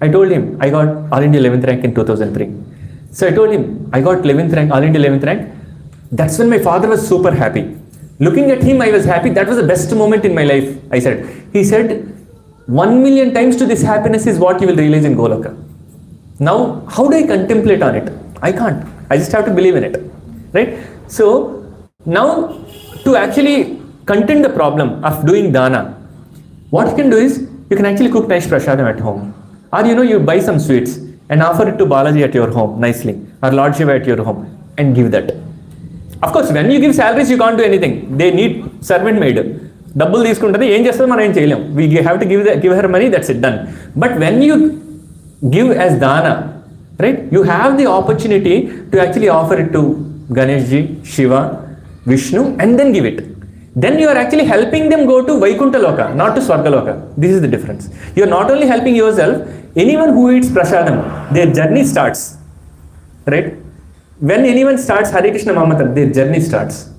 I told him, I got All India 11th rank in 2003. So I told him, I got 11th rank, All India 11th rank. That's when my father was super happy. Looking at him, I was happy. That was the best moment in my life, I said. He said, 1 million times to this happiness is what you will realize in Goloka. Now, how do I contemplate on it? I can't. I just have to believe in it. Right? So, now to actually content the problem of doing dana, what you can do is, you can actually cook nice prasadam at home. Or you buy some sweets and offer it to Balaji at your home nicely. Or Lord Shiva at your home and give that. Of course, when you give salaries, you can't do anything. They need servant maid. Double these we have to give her money, that's it, done. But when you give as dana, right, you have the opportunity to actually offer it to Ganeshji, Shiva, Vishnu, and then give it. Then you are actually helping them go to Vaikuntha Loka, not to Swarga Loka. This is the difference. You are not only helping yourself, anyone who eats prasadam, their journey starts. Right? When anyone starts Hare Krishna Mahamantra, their journey starts.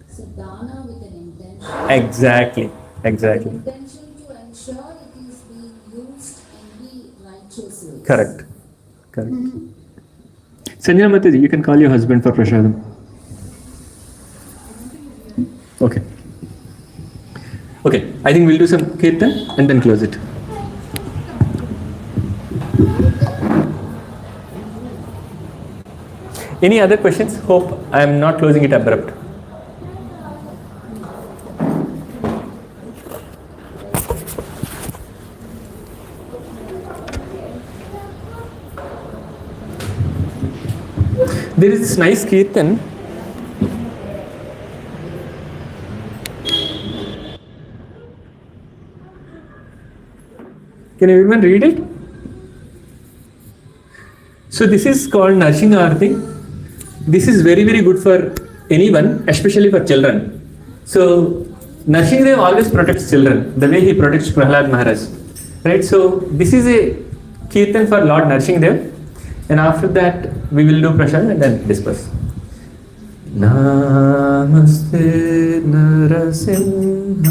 So dana with an intention. Exactly. Exactly. Intention to ensure it is being used in the righteous ways. Correct. Correct. Sanjana Mataji, you can call your husband for prasadam. Okay. Okay. I think we'll do some kirtan and then close it. Any other questions? Hope I am not closing it abrupt. There is this nice kirtan. Can everyone read it? So this is called Narasimha Aarti. This is very, very good for anyone, especially for children. So Narasimha always protects children, the way he protects Prahlad Maharaj. Right? So this is a kirtan for Lord Narasimha. And after that, we will do prasad and then disperse. Namaste Narasimha.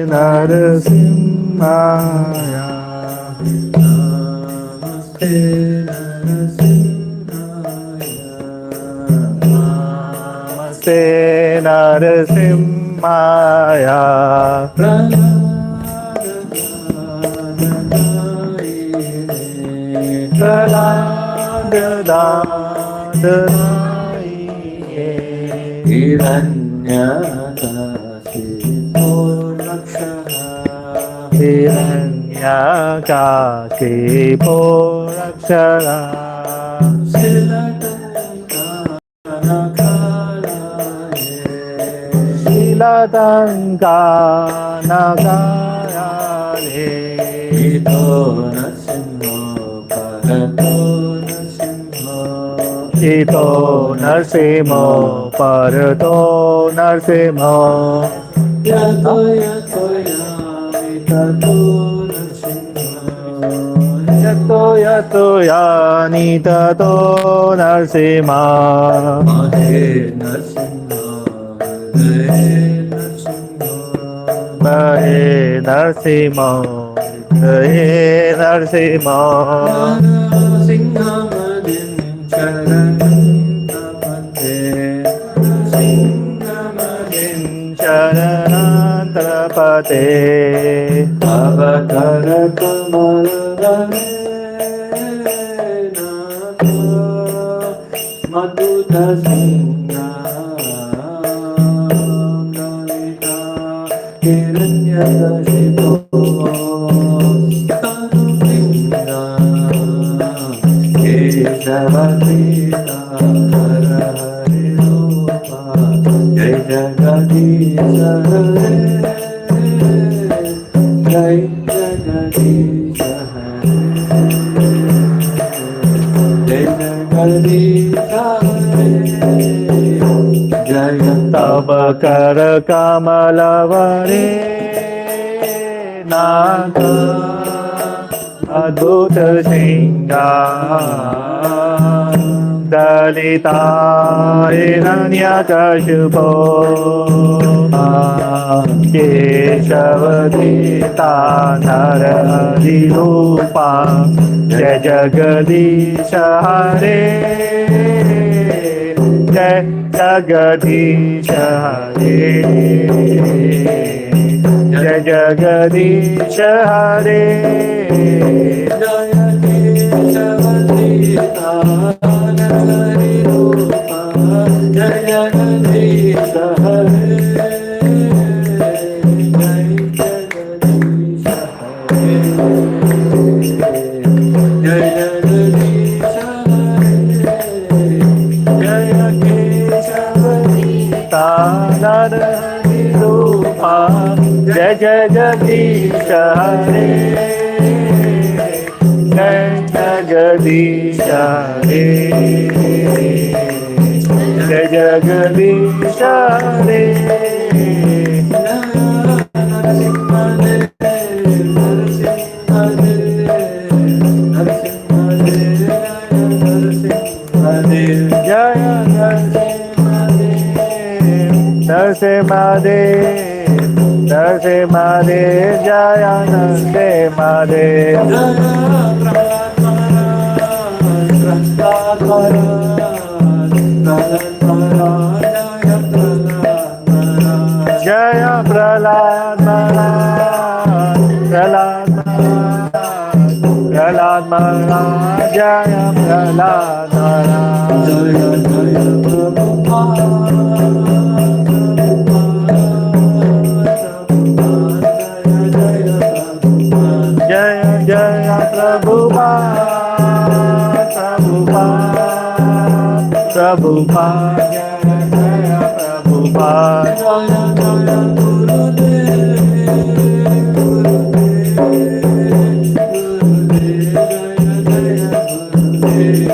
Narasimha. Namaste Narasimhaya. Praladadadadaye Hiranyakashipo Rakshara. Hiranyakashipo Rakshara. Shilatanka Nagarale. Ito Narasimha Parato Narasimha. Ito Narasimha Parato Narasimha. Yato Yato Yamitato Narasimha. Yato Yato Yanitato Narasimha. Mahe Narasimha. Hare Narasimha, Hare Narasimha. Singhamadin Charanantapate. Singhamadin Charanantapate. Avatara Kamalagane Nata Madhuta Singha. Hiranyakashipo Tanupinga Keshavasita Hara Hari Rupa Jai Jagadisha Hare Jai Jagadisha Hare Jai Jagadisha Hare Jaya Tabakara Kamalavare Naga Adhuta Singha Dalita Hiranyakashipo Keshavadita Naradi Rupa Jai Jagadisha Hare Jai Jagadisha Hare Jai Jagadisha Hare Jaya Keshavadita Naradi Rupa Jai Jagadisha Hare Jai Jagadisha Hare Jai Jagadisha Jaya Keshavadita Naradi Rupa Jai Jagadisha Hare Jai Jagadisha Hare Jai Jagadisha Hare Jaya Narasimhadev, Narasimhadev, Jaya Narasimhadev. Jaya Prahlad Maharaj, Prahlad Maharaj, Prahlad Maharaj, Jaya Prahlad Maharaj. Jaya Jaya Prabhupada. Jaya Jaya Prabhupada, Prabhupada, Prabhupada, Jaya Jaya Prabhupada,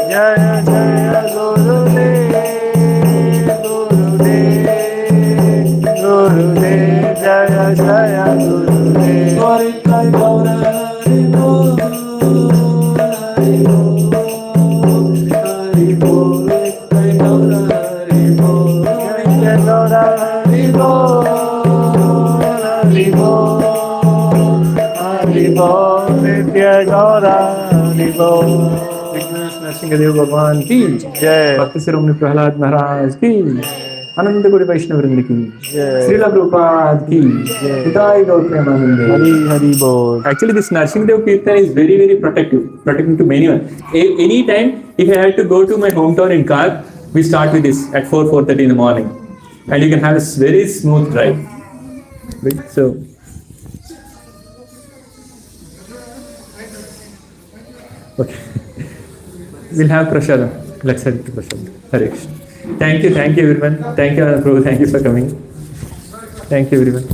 Jaya Jaya Gurudev, Gurudev, Jaya Jaya Gurudev, Gurudev, Gurudev, Jaya Jaya Gurudev. Gaura Nibo. Narasimhadev भगवान की जय। भक्ति शिरोमणि प्रहलाद महाराज की आनंद गुरु वैष्णव वृंद की जय। श्रील प्रभुपाद की हिताय गौर प्रेमानंद हरि हरि बोल। Actually, this Narasimha Kirtan is very, very protecting to many one. Any time, if I had to go to my hometown in car, we start with this at 4:30 in the morning, and you can have a very smooth drive. Right? So, okay, we'll have prasadam. Let's head to prasadam. Hare Krishna. Thank you everyone. Thank you, Prabhu. Thank you for coming. Thank you everyone.